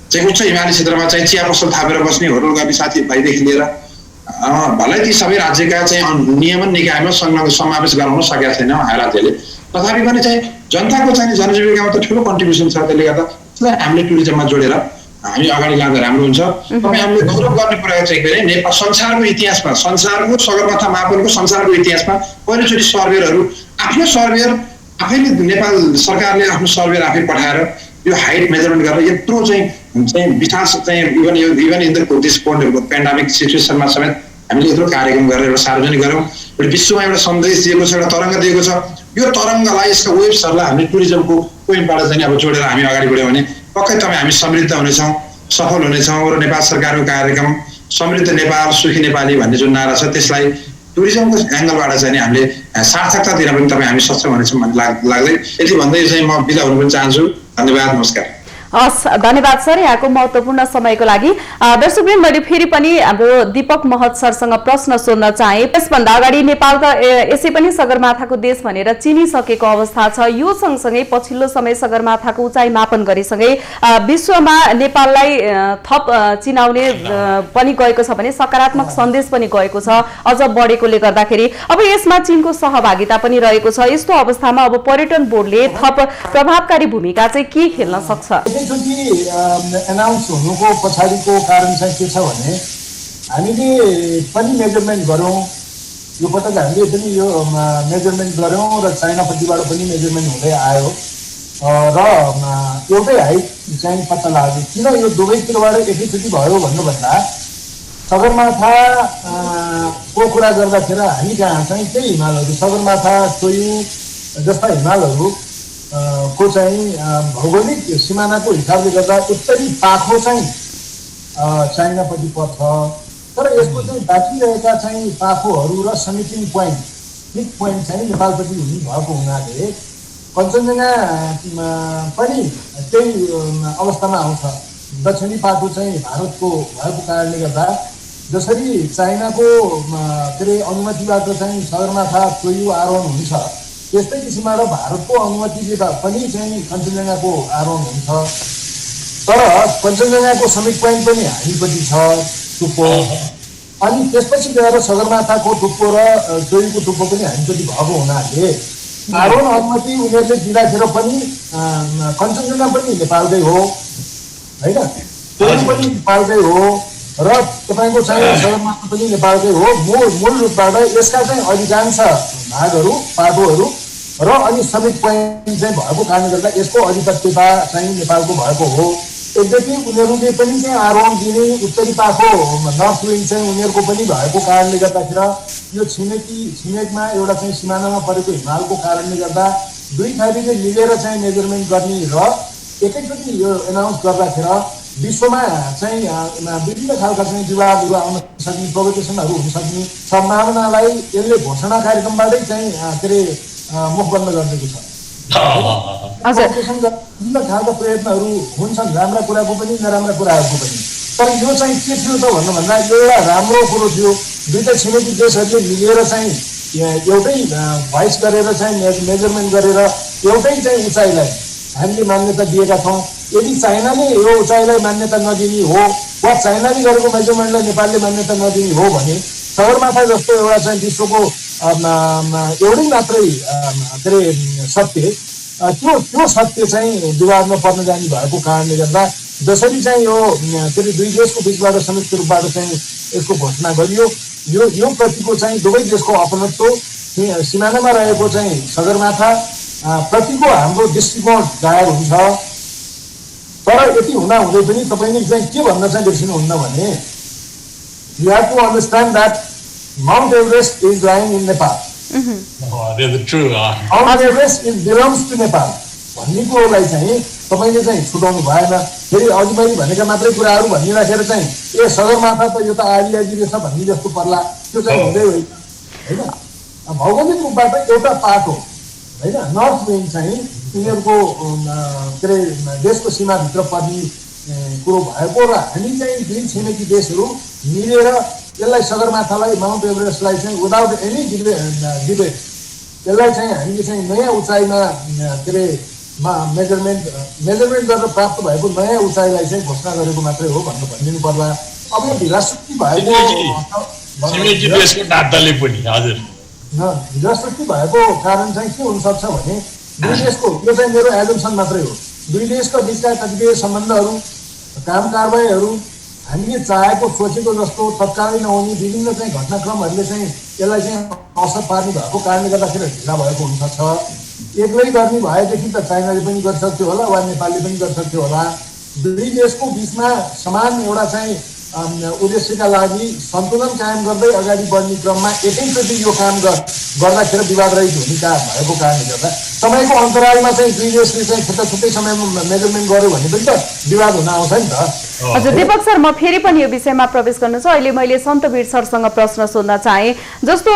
चाहिँ उच्च हिमाली क्षेत्रमा चाहिँ चिया पसल थापेर बस्ने होटल गरी साथीभाइदेखि लिएर भलै ती सबै राज्यका चाहिँ नियमन निकायमा समावेश गराउन सकेका छैनौँ राज्यले। तथापि पनि चाहिँ जनताको चाहिँ जनजीविकामा त ठुलो कन्ट्रिब्युसन छ। त्यसले गर्दा त्यसलाई हामीले टुरिज्ममा जोडेर हामी अगाडि लाँदा राम्रो हुन्छ। तपाईँ हामीले गौरव गर्ने कुरा चाहिँ के अरे नेपाल संसारको इतिहासमा संसारको सगरमाथा मापनको संसारको इतिहासमा पहिलोचोटि सर्वेयरहरू आफ्नो सर्वेयर आफैले नेपाल सरकारले आफ्नो सर्वेयर आफै पठाएर यो हाइट मेजरमेन्ट गरेर यत्रो चाहिँ विकास चाहिँ even in the this pandemic सिचुएसनमा समेत हामीले यत्रो कार्यक्रम गरेर एउटा सार्वजनिक गऱ्यौँ। एउटा विश्वमा एउटा सन्देश दिएको छ, एउटा तरङ्ग दिएको छ। यो तरङ्गलाई यसका वेब्सहरूलाई हामीले टुरिज्मको पोइन्टबाट चाहिँ अब जोडेर हामी अगाडि बढ्यौँ भने पक्कै तपाईँ हामी समृद्ध हुनेछौँ, सफल हुनेछौँ। र नेपाल सरकारको कार्यक्रम समृद्ध नेपाल सुखी नेपाली भन्ने जुन नारा छ त्यसलाई टुरिज्मको एङ्गलबाट चाहिँ हामीले सार्थकता दिन पनि तपाईँ हामी सक्षम हुनेछौँ भन्ने लाग्दै यति भन्दै चाहिँ म बिदा हुन पनि चाहन्छु। धन्यवाद, नमस्कार। हस्, धन्यवाद सर यहाँको महत्त्वपूर्ण समयको लागि। दर्शकवृन्द, मैले फेरि पनि हाम्रो दीपक महत सरसँग प्रश्न सोध्न चाहे। यसभन्दा अगाडि नेपाल त यसै पनि सगरमाथाको देश भनेर चिनिसकेको अवस्था छ। यो सँगसँगै पछिल्लो समय सगरमाथाको उचाइ मापन गरेसँगै विश्वमा नेपाललाई थप चिनाउने पनि गएको छ भने सकारात्मक सन्देश पनि गएको छ अझ बढेकोले गर्दाखेरि। अब यसमा चीनको सहभागिता पनि रहेको छ। यस्तो अवस्थामा अब पर्यटन बोर्डले थप प्रभावकारी भूमिका चाहिँ के खेल्न सक्छ? एनाउन्स हुनुको पछाडिको कारण चाहिँ के छ भने हामीले पनि मेजरमेन्ट गऱ्यौँ। यो पटक हामीले पनि यो मेजरमेन्ट गऱ्यौँ र चाइनापट्टिबाट पनि मेजरमेन्ट हुँदै आयो र एउटै हाइट चाहिँ पत्ता लाग्यो। किन यो दुवैतिरबाट एकैचोटि भयो भन्नुभन्दा सगरमाथाको कुरा गर्दाखेरि हामी कहाँ चाहिँ त्यही हिमालहरू सगरमाथा चोयु जस्ता हिमालहरू को चाहिँ भौगोलिक सिमानाको हिसाबले गर्दा उत्तरी पाखो चाहिँ चाइनापट्टि पर्छ। तर यसको चाहिँ बाँकी रहेका चाहिँ पाखोहरू र समिटिङ पोइन्ट पिक पोइन्ट चाहिँ नेपालपट्टि हुने भएको हुनाले कञ्चनजङ्घा पनि त्यही अवस्थामा आउँछ। दक्षिणी पाखो चाहिँ भारतको भएको कारणले गर्दा जसरी चाइनाको के अरे अनुमतिबाट चाहिँ सगरमाथा चोयु आरोहण हुन्छ त्यस्तै किसिमबाट भारतको अनुमतिले पनि चाहिँ कञ्चनजङ्घाको आरोहण हुन्छ। तर कञ्चनजङ्घाको समिट पोइन्ट पनि हामीपट्टि छ टुप्पो, अनि त्यसपछि गएर सगरमाथाको टुप्पो र चोयुको टुप्पो पनि हामीपट्टि भएको हुनाले आरोहण अनुमति उनीहरूले दिँदाखेरि पनि कञ्चनजङ्घा पनि नेपालकै हो होइन, चोयु पनि नेपालकै हो र तपाईँको चाहिँ सगरमाथा पनि नेपालकै हो। मूल रूपबाट यसका चाहिँ अधिकांश भागहरू पाटोहरू र अनि समिट पोइन्ट चाहिँ भएको कारणले गर्दा यसको अधिपत्यता चाहिँ नेपालको भएको हो। यद्यपि उनीहरूले पनि चाहिँ आरोहण दिने उत्तरी पाखो नर्थ विङ चाहिँ उनीहरूको पनि भएको कारणले गर्दाखेरि यो छिमेकमा एउटा चाहिँ सिमानामा परेको हिमालको कारणले गर्दा दुई थरीले मिलेर चाहिँ मेजरमेन्ट गर्ने र एकैचोटि यो एनाउन्स गर्दाखेरि विश्वमा चाहिँ विभिन्न खालका चाहिँ विवादहरू आउन सक्ने प्रोभोकेसनहरू हुन सक्ने सम्भावनालाई यसले घोषणा कार्यक्रमबाटै चाहिँ के अरे मुख बन्द गरिदिएको छ। विभिन्न खालका प्रयत्नहरू हुन्छन्, राम्रा कुराको पनि नराम्रा कुराहरूको पनि। तर यो चाहिँ के थियो त भन्नुभन्दा एउटा राम्रो कुरो थियो, दुईटा छिमेकी देशहरूले मिलेर चाहिँ एउटै भोइस गरेर चाहिँ मेजरमेन्ट गरेर एउटै चाहिँ उचाइलाई हामीले मान्यता दिएका छौँ। यदि चाइनाले यो उचाइलाई मान्यता नदिने हो वा चाइनाले गरेको मेजरमेन्टलाई नेपालले मान्यता नदिने हो भने सगरमाथा जस्तो एउटा चाहिँ विश्वको एउटै मात्रै के अरे सत्य त्यो सत्य चाहिँ विवादमा पर्न जाने भएको कारणले गर्दा जसरी चाहिँ यो के अरे दुई देशको बिचबाट संयुक्त रूपबाट चाहिँ यसको घोषणा गरियो, यो प्रतिको चाहिँ दुवै देशको अपनत्व सिमानामा रहेको चाहिँ सगरमाथा प्रतिको हाम्रो दृष्टिकोण जाहेर हुन्छ। तर यति हुँदाहुँदै पनि तपाईँले चाहिँ के भन्न चाहिँ बिर्सिनुहुन्न भने you have to understand that Mount Everest is lying in Nepal. Mount Everest is belongs to Nepal भन्ने कुरोलाई चाहिँ तपाईँले चाहिँ छुटाउनु भएन। फेरि अघि मैले भनेका मात्रै कुराहरू भनिराखेर चाहिँ ए सगरमाथा त यो त आदि रहेछ भन्ने जस्तो पर्ला, त्यो चाहिँ हुँदै होइन होइन। भौगोलिक रूपबाट एउटा पाटो होइन नर्थ विङ चाहिँ उनीहरूको के अरे देशको सीमाभित्र पर्ने कुरो भएको र हामी चाहिँ दुई छिमेकी देशहरू मिलेर यसलाई सगरमाथालाई माउन्ट एभरेस्टलाई चाहिँ विदाउट एनी डिबेट यसलाई चाहिँ हामीले चाहिँ नयाँ उचाइमा के अरे मेजरमेन्ट गरेर प्राप्त भएको नयाँ उचाइलाई चाहिँ घोषणा गरेको मात्रै हो भनेर भनिदिनु पर्ला। अब यो ढिलासुस्ती भएको ढिलासुस्ती भएको कारण चाहिँ के हुनसक्छ भने दुई देशको, यो चाहिँ मेरो एजम्सन मात्रै हो, दुई देशको बिचका कतिपय सम्बन्धहरू काम कारबाहीहरू हामीले चाहेको सोचेको जस्तो तत्कालै नहुने विभिन्न चाहिँ घटनाक्रमहरूले चाहिँ यसलाई चाहिँ असर पार्ने भएको कारणले गर्दाखेरि ढिला भएको हुनसक्छ। एक्लै गर्ने भएदेखि त चाइनाले पनि गरिसक्थ्यो होला वा नेपालले पनि गरिसक्थ्यो होला। दुई देशको बिचमा समान एउटा चाहिँ उद्देश्यका लागि सन्तुलन कायम गर्दै अगाडि बढ्ने क्रममा एकैचोटि यो काम गर्दाखेरि विवाद रहित हुने भएको कारणले गर्दा समयको अन्तरालमा चाहिँ दुई देशले चाहिँ छुट्टै समयमा मेजरमेन्ट गर्यो भने पनि त विवाद हुन आउँछ नि त। हजुर दीपक सर, म फेरि पनि यो विषयमा प्रवेश गर्नु छ। अहिले मैले सन्तवीर सरसँग प्रश्न सोध्न चाहे, जस्तो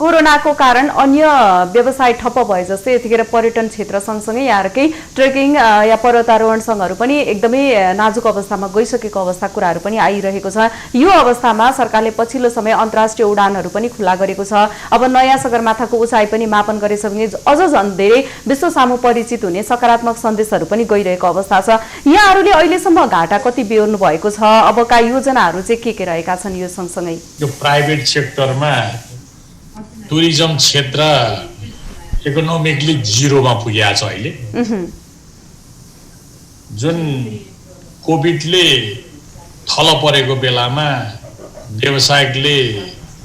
कोरोनाको कारण अन्य व्यवसाय ठप्प भए जस्तै यतिखेर पर्यटन क्षेत्र सँगसँगै यहाँकै ट्रेकिङ या पर्वतारोहण सङ्घहरू पनि एकदमै नाजुक अवस्थामा गइसकेको अवस्था कुराहरू पनि आइरहेको छ। यो अवस्थामा सरकारले पछिल्लो समय अन्तर्राष्ट्रिय उडानहरू पनि खुला गरेको छ। अब नयाँ सगरमाथाको उचाइ पनि मापन गरेसँगै अझ झन् धेरै विश्व सामु परिचित हुने सकारात्मक सन्देशहरू पनि गइरहेको अवस्था छ। यहाँहरूले अहिलेसम्म घाटा कति बेहोर्नु भएको छ? अबका योजनाहरू चाहिँ के रहेका छन् यो सँगसँगै? यो प्राइभेट सेक्टरमा टुरिज्म क्षेत्र इकोनोमिकली जिरोमा पुगेको छ अहिले। जुन कोभिडले थल परेको बेलामा व्यवसायिकले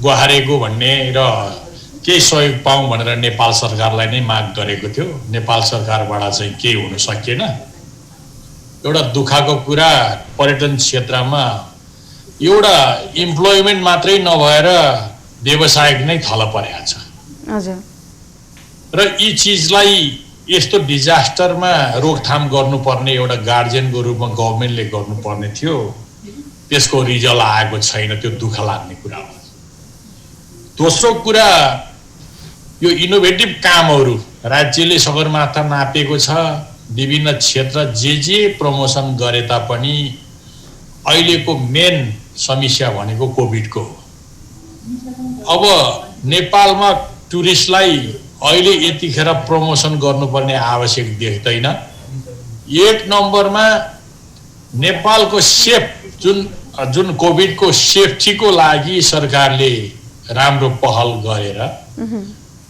गुहारेको भन्ने र केही सहयोग पाऊँ भनेर नेपाल सरकारलाई नै माग गरेको थियो। नेपाल सरकारबाट चाहिँ केही हुन सकिएन। एउटा दुःखको कुरा, पर्यटन क्षेत्रमा एउटा इम्प्लोइमेन्ट मात्रै नभएर व्यवसायिक नै थल परेको छ। हजुर। र यी चिजलाई यस्तो डिजास्टरमा रोकथाम गर्नुपर्ने एउटा गार्जियनको रूपमा गभर्मेन्टले गर्नुपर्ने थियो। त्यसको रिजल्ट आएको छैन, त्यो दुःख लाग्ने कुरा हो। दोस्रो कुरा, यो इनोभेटिभ कामहरू राज्यले सगरमाथा नापेको छ। विभिन्न क्षेत्र जे प्रमोसन गरे तापनि अहिलेको मेन समस्या भनेको कोभिडको हो। अब नेपालमा टुरिस्टलाई अहिले यतिखेर प्रमोसन गर्नुपर्ने आवश्यक देख्दैन। एक नम्बरमा नेपालको जुन कोभिडको सेफ्टीको लागि सरकारले राम्रो पहल गरेर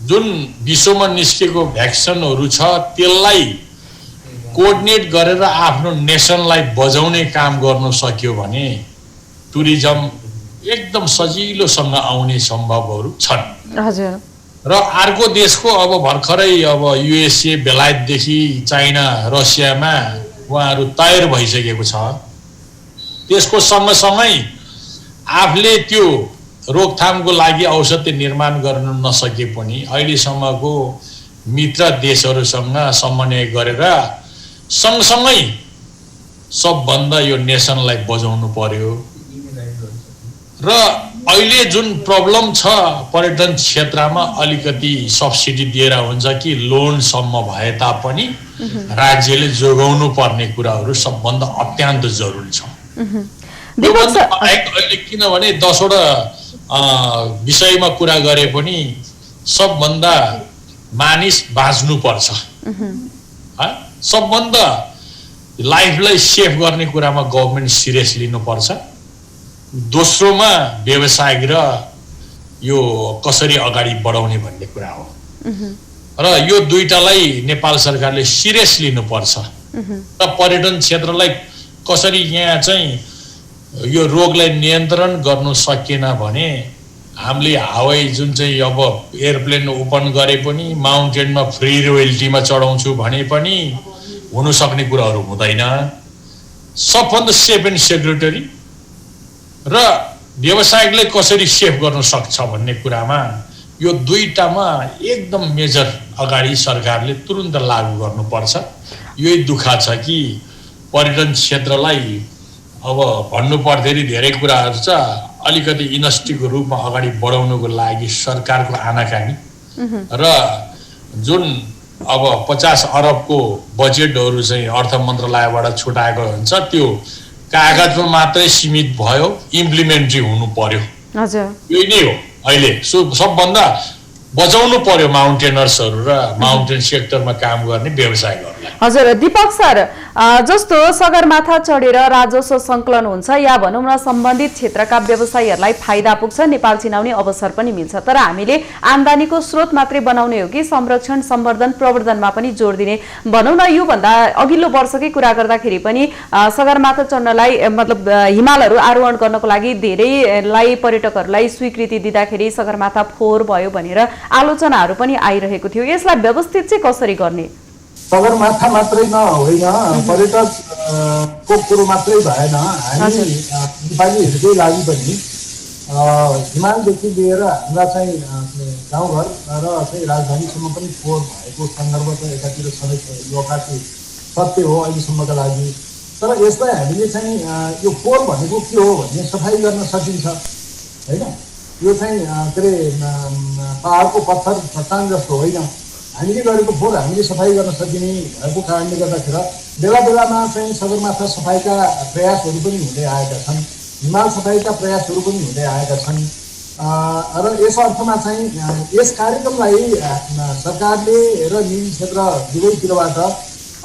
जुन विश्वमा निस्केको भ्याक्सिनहरू छ त्यसलाई कोअर्डिनेट गरेर आफ्नो नेसनलाई बचाउने काम गर्न सक्यो भने टुरिज्म एकदम सजिलोसँग आउने सम्भवहरू छन्। हजुर। र अर्को देशको अब भर्खरै अब युएसए, बेलायतदेखि चाइना, रसियामा उहाँहरू तयार भइसकेको छ। त्यसको सँगसँगै आफूले त्यो रोकथामको लागि औषधि निर्माण गर्न नसके पनि अहिलेसम्मको मित्र देशहरूसँग समन्वय गरेर सँगसँगै सबभन्दा यो नेसनलाई बचाउनु पर्यो। र अहिले जुन प्रब्लम छ पर्यटन क्षेत्रमा, अलिकति सब्सिडी दिएर हुन्छ कि लोनसम्म भए तापनि राज्यले जोगाउनु पर्ने कुराहरू सबभन्दा अत्यन्त जरुरी छ। योभन्दा बाहेक अहिले किनभने 10 वटा विषयमा कुरा गरे पनि सबभन्दा मानिस बाँच्नुपर्छ। सबभन्दा लाइफलाई सेफ गर्ने कुरामा गभर्मेन्ट सिरियस लिनुपर्छ। दोस्रोमा व्यवसाय र यो कसरी अगाडि बढाउने भन्ने कुरा हो। र यो दुईटालाई नेपाल सरकारले सिरियस लिनुपर्छ। र पर्यटन क्षेत्रलाई कसरी यहाँ चाहिँ यो रोगलाई नियन्त्रण गर्नु सकिएन भने हामीले हवाई जुन चाहिँ अब एयरप्लेन ओपन गरे पनि माउन्टेनमा फ्री रोयल्टीमा चढाउँछु भने पनि हुन सक्ने कुराहरू हुँदैन। सबभन्दा सेफ एन्ड सेक्युरिटी र व्यवसायिकले कसरी सेफ गर्न सक्छ भन्ने कुरामा यो दुईटामा एकदम मेजर अगाडि सरकारले तुरुन्त लागू गर्नुपर्छ। यही दुःख छ कि पर्यटन क्षेत्रलाई अब भन्नु पर्दाखेरि धेरै कुराहरू छ। अलिकति इन्डस्ट्रीको रूपमा अगाडि बढाउनको लागि सरकारको आनाकानी र जुन अब 50 अरबको बजेटहरू चाहिँ अर्थ मन्त्रालयबाट छुटाएको हुन्छ त्यो कागजमा मात्रै सीमित भयो, इम्प्लिमेन्ट्री हुनु पर्यो। हजुर। यही नै हो अहिले सबभन्दा बचाउनु पर्यो माउन्टेनर्सहरू र माउन्टेन सेक्टरमा काम गर्ने व्यवसायीहरूलाई। हजुर दीपक सर, जस्तो सगरमाथा चढेर राजस्व सङ्कलन हुन्छ या भनौँ न सम्बन्धित क्षेत्रका व्यवसायीहरूलाई फाइदा पुग्छ, नेपाल चिनाउने अवसर पनि मिल्छ। तर हामीले आम्दानीको स्रोत मात्रै बनाउने हो कि संरक्षण, सम्वर्धन, प्रवर्धनमा पनि जोड दिने? भनौँ न योभन्दा अघिल्लो वर्षकै कुरा गर्दाखेरि पनि सगरमाथा चढ्नलाई मतलब हिमालहरू आरोहण गर्नको लागि धेरैलाई पर्यटकहरूलाई स्वीकृति दिँदाखेरि सगरमाथा फोहोर भयो भनेर आलोचनाहरू पनि आइरहेको थियो। यसलाई व्यवस्थित चाहिँ कसरी गर्ने? सगरमाथा मात्रै होइन, पर्यटकको कुरो मात्रै भएन। हामी नेपालीहरूकै लागि पनि हिमालदेखि लिएर हाम्रा चाहिँ गाउँघर र चाहिँ राजधानीसम्म पनि फोहोर भएको सन्दर्भ त एकातिर सधैँ लोकाको सत्य हो अहिलेसम्मका लागि। तर यसलाई हामीले चाहिँ यो फोहोर भनेको के हो भन्ने सफाइ गर्न सकिन्छ होइन। यो चाहिँ के अरे पहाडको पत्थर चट्टान जस्तो होइन, हामीले गरेको फोहोर हामीले सफाइ गर्न सकिने भएको कारणले गर्दाखेरि बेला बेलामा चाहिँ सगरमाथा सफाइका प्रयासहरू पनि हुँदै आएका छन्, हिमाल सफाइका प्रयासहरू पनि हुँदै आएका छन्। र यस अर्थमा चाहिँ यस कार्यक्रमलाई सरकारले र निजी क्षेत्र दुवैतिरबाट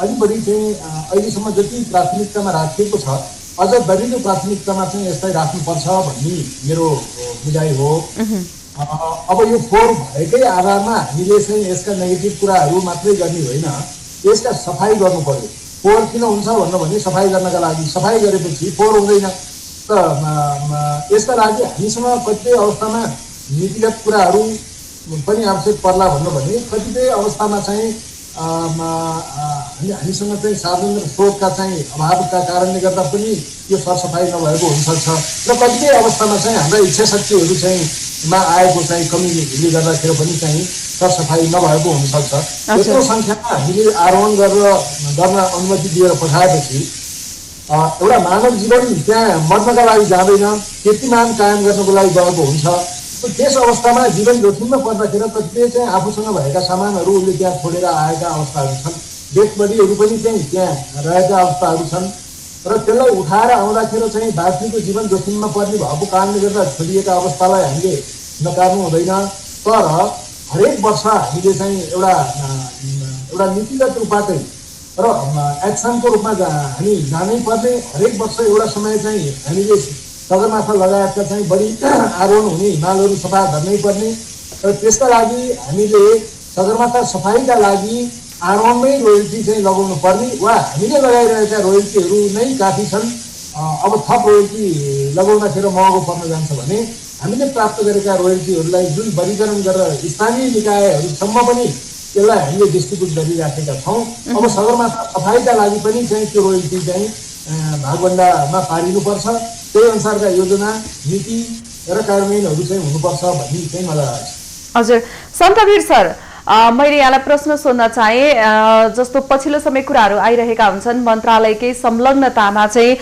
अलि बढी चाहिँ अहिलेसम्म जति प्राथमिकतामा राखिएको छ अझ दरिलो प्राथमिकतामा चाहिँ यसलाई राख्नुपर्छ भन्ने मेरो बुझाइ हो। अब यो फोहोर भएकै आधारमा हामीले चाहिँ यसका नेगेटिभ कुराहरू मात्रै गर्ने होइन, यसका सफाइ गर्नु पर्यो। फोहोर किन हुन्छ भन्नु भने सफाइ गर्नका लागि, सफाइ गरेपछि फोहोर हुँदैन। त यसका लागि हामीसँग कतिपय अवस्थामा नीतिगत कुराहरू पनि आवश्यक पर्ला भन्नु भने कतिपय अवस्थामा चाहिँ हामीसँग चाहिँ साधन र स्रोतका चाहिँ अभावका कारणले गर्दा पनि यो सरसफाइ नभएको हुनसक्छ र कतिपय अवस्थामा चाहिँ हाम्रा इच्छा शक्तिहरू चाहिँ आएको चाहिँ कमीले गर्दाखेरि पनि चाहिँ सरसफाइ नभएको हुनसक्छ। यत्रो सङ्ख्यामा हामीले आरोहण गर्न अनुमति दिएर पठाएपछि एउटा मानव जीवन त्यहाँ मर्नका लागि जाँदैन, कीर्तिमान कायम गर्नको लागि गएको हुन्छ। त्यस अवस्थामा जीवन जोखिममा पर्दाखेरि कतिपय चाहिँ आफूसँग भएका सामानहरू उसले त्यहाँ छोडेर आएका अवस्थाहरू छन्, डेड बडीहरू पनि चाहिँ त्यहाँ रहेका अवस्थाहरू छन् र त्यसलाई उठाएर आउँदाखेरि चाहिँ बाँच्नेको जीवन जोखिममा पर्ने भएको कारणले गर्दा छोडिएका अवस्थालाई हामीले नकार्नु हुँदैन। तर हरेक वर्ष हामीले चाहिँ एउटा नीतिगत रूपमै र एक्सनको रूपमा हामी जानै पर्ने, हरेक वर्ष एउटा समय चाहिँ हामीले सगरमाथा लगायतका चाहिँ बढी आरोहण हुने हिमालहरू सफा गर्नै पर्ने र त्यसका लागि हामीले सगरमाथा सफाइका लागि आरोहणमै रोयल्टी चाहिँ लगाउनु पर्ने वा हामीले लगाइरहेका रोयल्टीहरू नै काफी छन्। अब थप रोयल्टी लगाउँदाखेरि महँगो पर्न जान्छ भने हामीले प्राप्त गरेका रोयल्टीहरूलाई जुन वर्गीकरण गरेर स्थानीय निकायहरूसम्म पनि त्यसलाई हामीले डिस्ट्रिब्युट गरिराखेका छौँ। अब सगरमाथा सफाइका लागि पनि चाहिँ त्यो रोयल्टी चाहिँ भागभण्डामा पारिनुपर्छ। त्यही अनुसारका योजना नीति र कार्यान्वयनहरू चाहिँ हुनुपर्छ भन्ने चाहिँ मलाई लाग्छ। हजुर सन्तवीर सर, मैले यहाँलाई प्रश्न सोध्न चाहे, जस्तो पछिल्लो समय कुराहरू आइरहेका हुन्छन् मन्त्रालयकै संलग्नतामा चाहिँ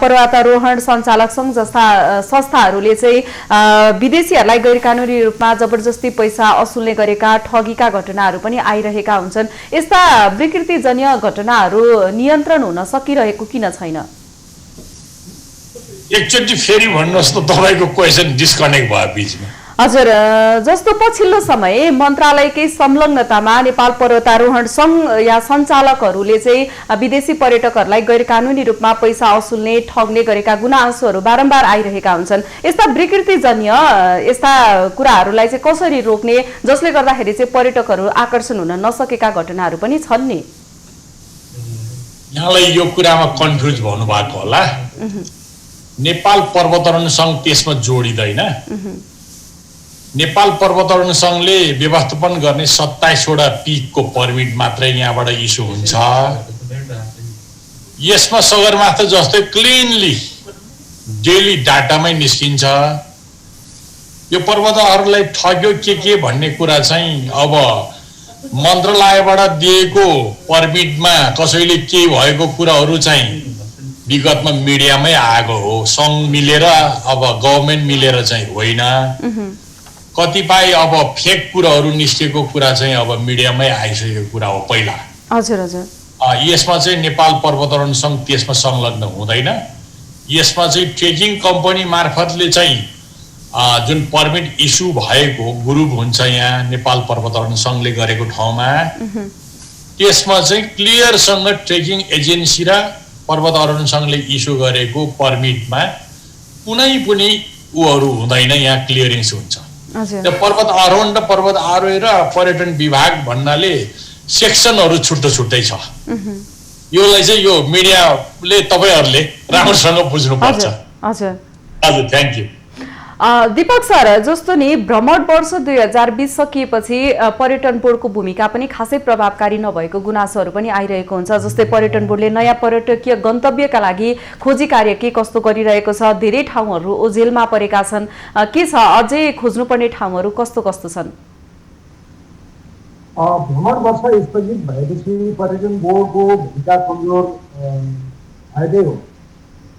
पर्वतारोहण सञ्चालक सङ्घ जस्ता संस्थाहरूले चाहिँ विदेशीहरूलाई गैरकानुनी रूपमा जबरजस्ती पैसा असुल्ने गरेका ठगीका घटनाहरू पनि आइरहेका हुन्छन्। यस्ता विकृतिजन्य घटनाहरू नियन्त्रण हुन सकिरहेको किन छैन? एकचोटि फेरि भन्नुहोस् त, तपाईँको क्वेसन डिस्कनेक्ट भयो बिचमा। हजुर, जस्तो पछिल्लो समय मन्त्रालयकै संलग्नतामा नेपाल पर्वतारोहण सङ्घ या सञ्चालकहरूले चाहिँ विदेशी पर्यटकहरूलाई गैरकानुनी रूपमा पैसा असुल्ने ठग्ने गरेका गुनासोहरू बारम्बार आइरहेका हुन्छन्। यस्ता विकृतिजन्य यस्ता कुराहरूलाई चाहिँ कसरी रोक्ने, जसले गर्दाखेरि चाहिँ पर्यटकहरू आकर्षण हुन नसकेका घटनाहरू पनि छन् नि? यहाँलाई यो कुरामा कन्फ्युज भन्नु भएको होला। नेपाल पर्वतारोहण सङ्घ त्यसमा जोडिँदैन। नेपाल पर्वतारोहण सङ्घले व्यवस्थापन गर्ने 27वटा पिकको परमिट मात्रै यहाँबाट इस्यु हुन्छ। यसमा सगरमाथा जस्तै क्लिनली डेली डाटामै निस्किन्छ। यो पर्वतारोहणलाई ठग्यो के भन्ने कुरा चाहिँ अब मन्त्रालयबाट दिएको परमिटमा कसैले के भएको कुराहरू चाहिँ विगतमा मिडियामै आएको हो। सङ्घ मिलेर अब गभर्मेन्ट मिलेर चाहिँ होइन। कतिपय अब फेक कुराहरू निस्केको कुरा चाहिँ अब मिडियामै आइसकेको कुरा हो पहिला। हजुर हजुर। यसमा चाहिँ नेपाल पर्वतारोहण सङ्घ त्यसमा संलग्न हुँदैन। यसमा चाहिँ ट्रेकिङ कम्पनी मार्फतले चाहिँ जुन परमिट इस्यु भएको ग्रुप हुन्छ यहाँ नेपाल पर्वतारोहण सङ्घले गरेको ठाउँमा, त्यसमा चाहिँ क्लियरसँग ट्रेकिङ एजेन्सी र पर्वतारोहण सङ्घले इस्यु गरेको परमिटमा कुनै पनि उहरू हुँदैन, यहाँ क्लियरिङ्स हुन्छ। त्यो पर्वत आरोहण र पर्वत आरोही र पर्यटन विभाग भन्नाले सेक्सनहरू छुट्टै छुट्टै छ। योलाई चाहिँ यो मिडियाले तपाईँहरूले राम्रोसँग बुझ्नुपर्छ। हजुर हजुर, थ्याङ्क यू। दीपक सर, जस्तो नि भ्रमण वर्ष 2020 सकिएपछि पर्यटन बोर्डको भूमिका पनि खासै प्रभावकारी नभएको गुनासोहरू पनि आइरहेको हुन्छ। जस्तै पर्यटन बोर्डले नयाँ पर्यटकीय गन्तव्यका लागि खोजी कार्य के कस्तो गरिरहेको छ, धेरै ठाउँहरू ओझेलमा परेका छन्, के छ अझै खोज्नुपर्ने ठाउँहरू कस्तो कस्तो छन्? भ्रमण वर्ष स्थगित भएपछि पर्यटन बोर्डको भूमिका कमजोर फाइदै हो।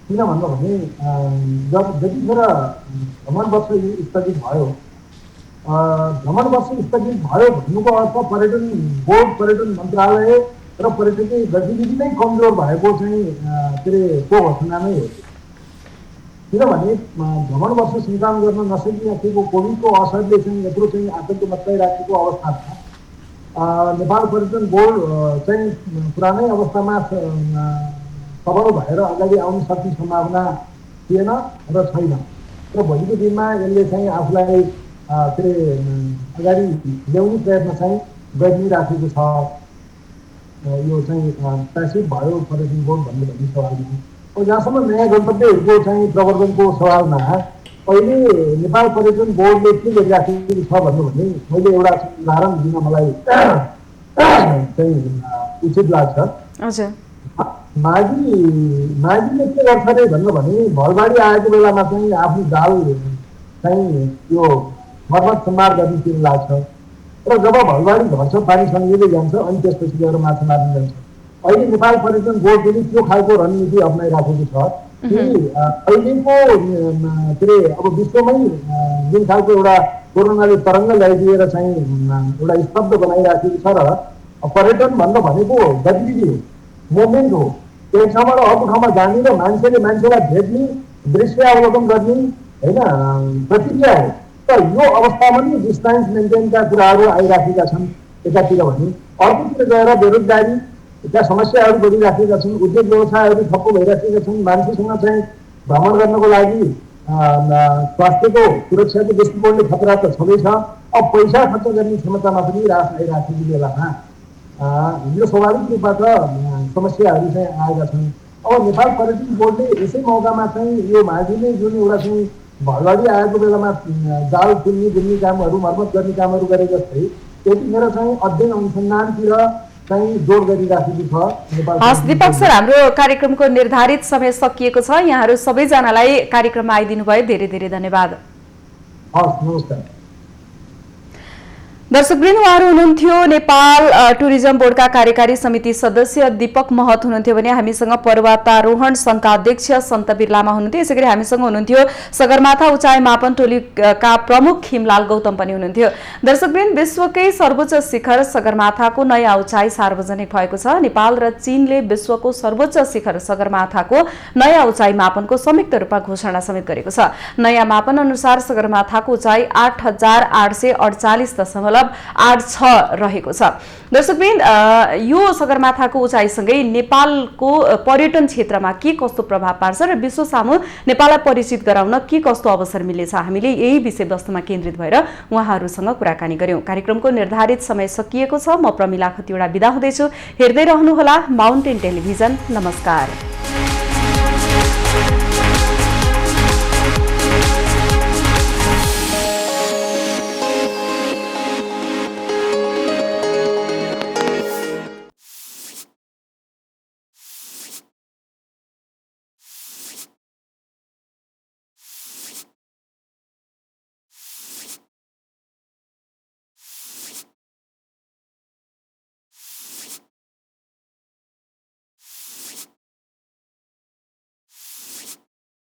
किन भन्नु भने जतिखेर भ्रमणवर्ष स्थगित भयो, भ्रमणवर्ष स्थगित भयो भन्नुको अर्थ पर्यटन बोर्ड, पर्यटन मन्त्रालय र पर्यटकीय गतिविधि नै कमजोर भएको चाहिँ के अरे को घोषणा नै हो। किनभने भ्रमणवर्ष सञ्चालन गर्न नसकिराखेको कोभिडको असरले चाहिँ यत्रो चाहिँ आतंक मचाइराखेको अवस्थामा नेपाल पर्यटन बोर्ड चाहिँ पुरानै अवस्थामा सबल भएर अगाडि आउन सक्ने सम्भावना थिएन र छैन। र भोलिको दिनमा यसले चाहिँ आफूलाई के अरे अगाडि ल्याउने प्रयत्न चाहिँ गरिराखेको छ। यो चाहिँ प्यासिभ भयो पर्यटन बोर्ड भन्ने सवालमा। जहाँसम्म नयाँ गन्तव्यहरूको चाहिँ प्रवर्धनको सवालमा अहिले नेपाल पर्यटन बोर्डले के गरिराखेको छ भन्नु भने मैले एउटा उदाहरण दिन मलाई चाहिँ उचित लाग्छ। हजुर, माझीले के गर्छ अरे भन्नु भने भलबाढी आएको बेलामा चाहिँ आफ्नो जाल चाहिँ यो मर्मत सम्हार गर्नेतिर लाग्छ र जब भलबाढी घट्छ, पानी सङ्गिँदै जान्छ अनि त्यसपछि गएर माछा मार्न जान्छ। अहिले नेपाल पर्यटन बोर्डले त्यो खालको रणनीति अप्नाइराखेको छ कि अहिलेको के अरे अब विश्वमै जुन खालको एउटा कोरोनाले तरङ्ग ल्याइदिएर चाहिँ एउटा स्तब्ध बनाइराखेको छ र पर्यटन भन्दा भनेको गतिविधि हो, मोमेन्ट हो। एक ठाउँबाट अर्को ठाउँमा जाने र मान्छेले मान्छेलाई भेट्ने, दृश्य अवलोकन गर्ने होइन प्रतिक्रिया हो। त यो अवस्थामा नि डिस्टेन्स मेन्टेनका कुराहरू आइराखेका छन् एकातिर भने, अर्कोतिर गएर बेरोजगारी त्यहाँ समस्याहरू बढिराखेका छन्, उद्योग व्यवसायहरू ठप्प भइराखेका छन्। मान्छेसँग चाहिँ भ्रमण गर्नको लागि स्वास्थ्यको सुरक्षाको दृष्टिकोणले खतरा त छँदैछ। अब पैसा खर्च गर्ने क्षमतामा पनि रास आइराखेको बेलामा यो स्वाभाविक रूपबाट समस्याहरू चाहिँ आएका छन्। अब नेपाल पर्यटन बोर्डले यसै मौकामा चाहिँ यो माझीले जुन एउटा चाहिँ भलबाढी आएको बेलामा जाल किन्ने गुन्ने कामहरू, मर्मत गर्ने कामहरू गरे जस्तै त्यतिखेर चाहिँ अध्ययन अनुसन्धानतिर चाहिँ जोड गरिराखेको छ। हस् दीपक सर, हाम्रो कार्यक्रमको निर्धारित समय सकिएको छ। यहाँहरू सबैजनालाई कार्यक्रममा आइदिनु भयो, धेरै धेरै धन्यवाद। हस्, नमस्कार। दर्शकवृन्द, उहाँहरू हुनुहुन्थ्यो नेपाल टुरिज्म बोर्डका कार्यकारी समिति सदस्य दीपक महत हुनुहुन्थ्यो भने हामीसँग पर्वतारोहण संघका अध्यक्ष सन्तवीर लामा हुनुहुन्थ्यो। यसैगरी हामीसँग हुनुहुन्थ्यो सगरमाथा उचाइ मापन टोलीका प्रमुख हिमलाल गौतम पनि हुनुहुन्थ्यो। दर्शकवृन्द, विश्वकै सर्वोच्च शिखर सगरमाथाको नयाँ उचाइ सार्वजनिक भएको छ। नेपाल र चीनले विश्वको सर्वोच्च शिखर सगरमाथाको नयाँ उचाइ मापनको संयुक्त रूपमा घोषणा समेत गरेको छ। नयाँ मापन अनुसार सगरमाथाको उचाइ 8,880.86 रहेको छ। दर्शकवृन्द, यो सगरमाथाको उचाइसँगै नेपालको पर्यटन क्षेत्रमा के कस्तो प्रभाव पार्छ र विश्व सामु नेपाललाई परिचित गराउन के कस्तो अवसर मिलेछ, हामीले यही विषयवस्तुमा केन्द्रित भएर उहाँहरूसँग कुराकानी गर्यौं। कार्यक्रमको निर्धारित समय सकिएको छ। म प्रमिला खतिवडा बिदा हुँदैछु। हेर्दै रहनुहोला माउन्टेन टेलिभिजन। नमस्कार।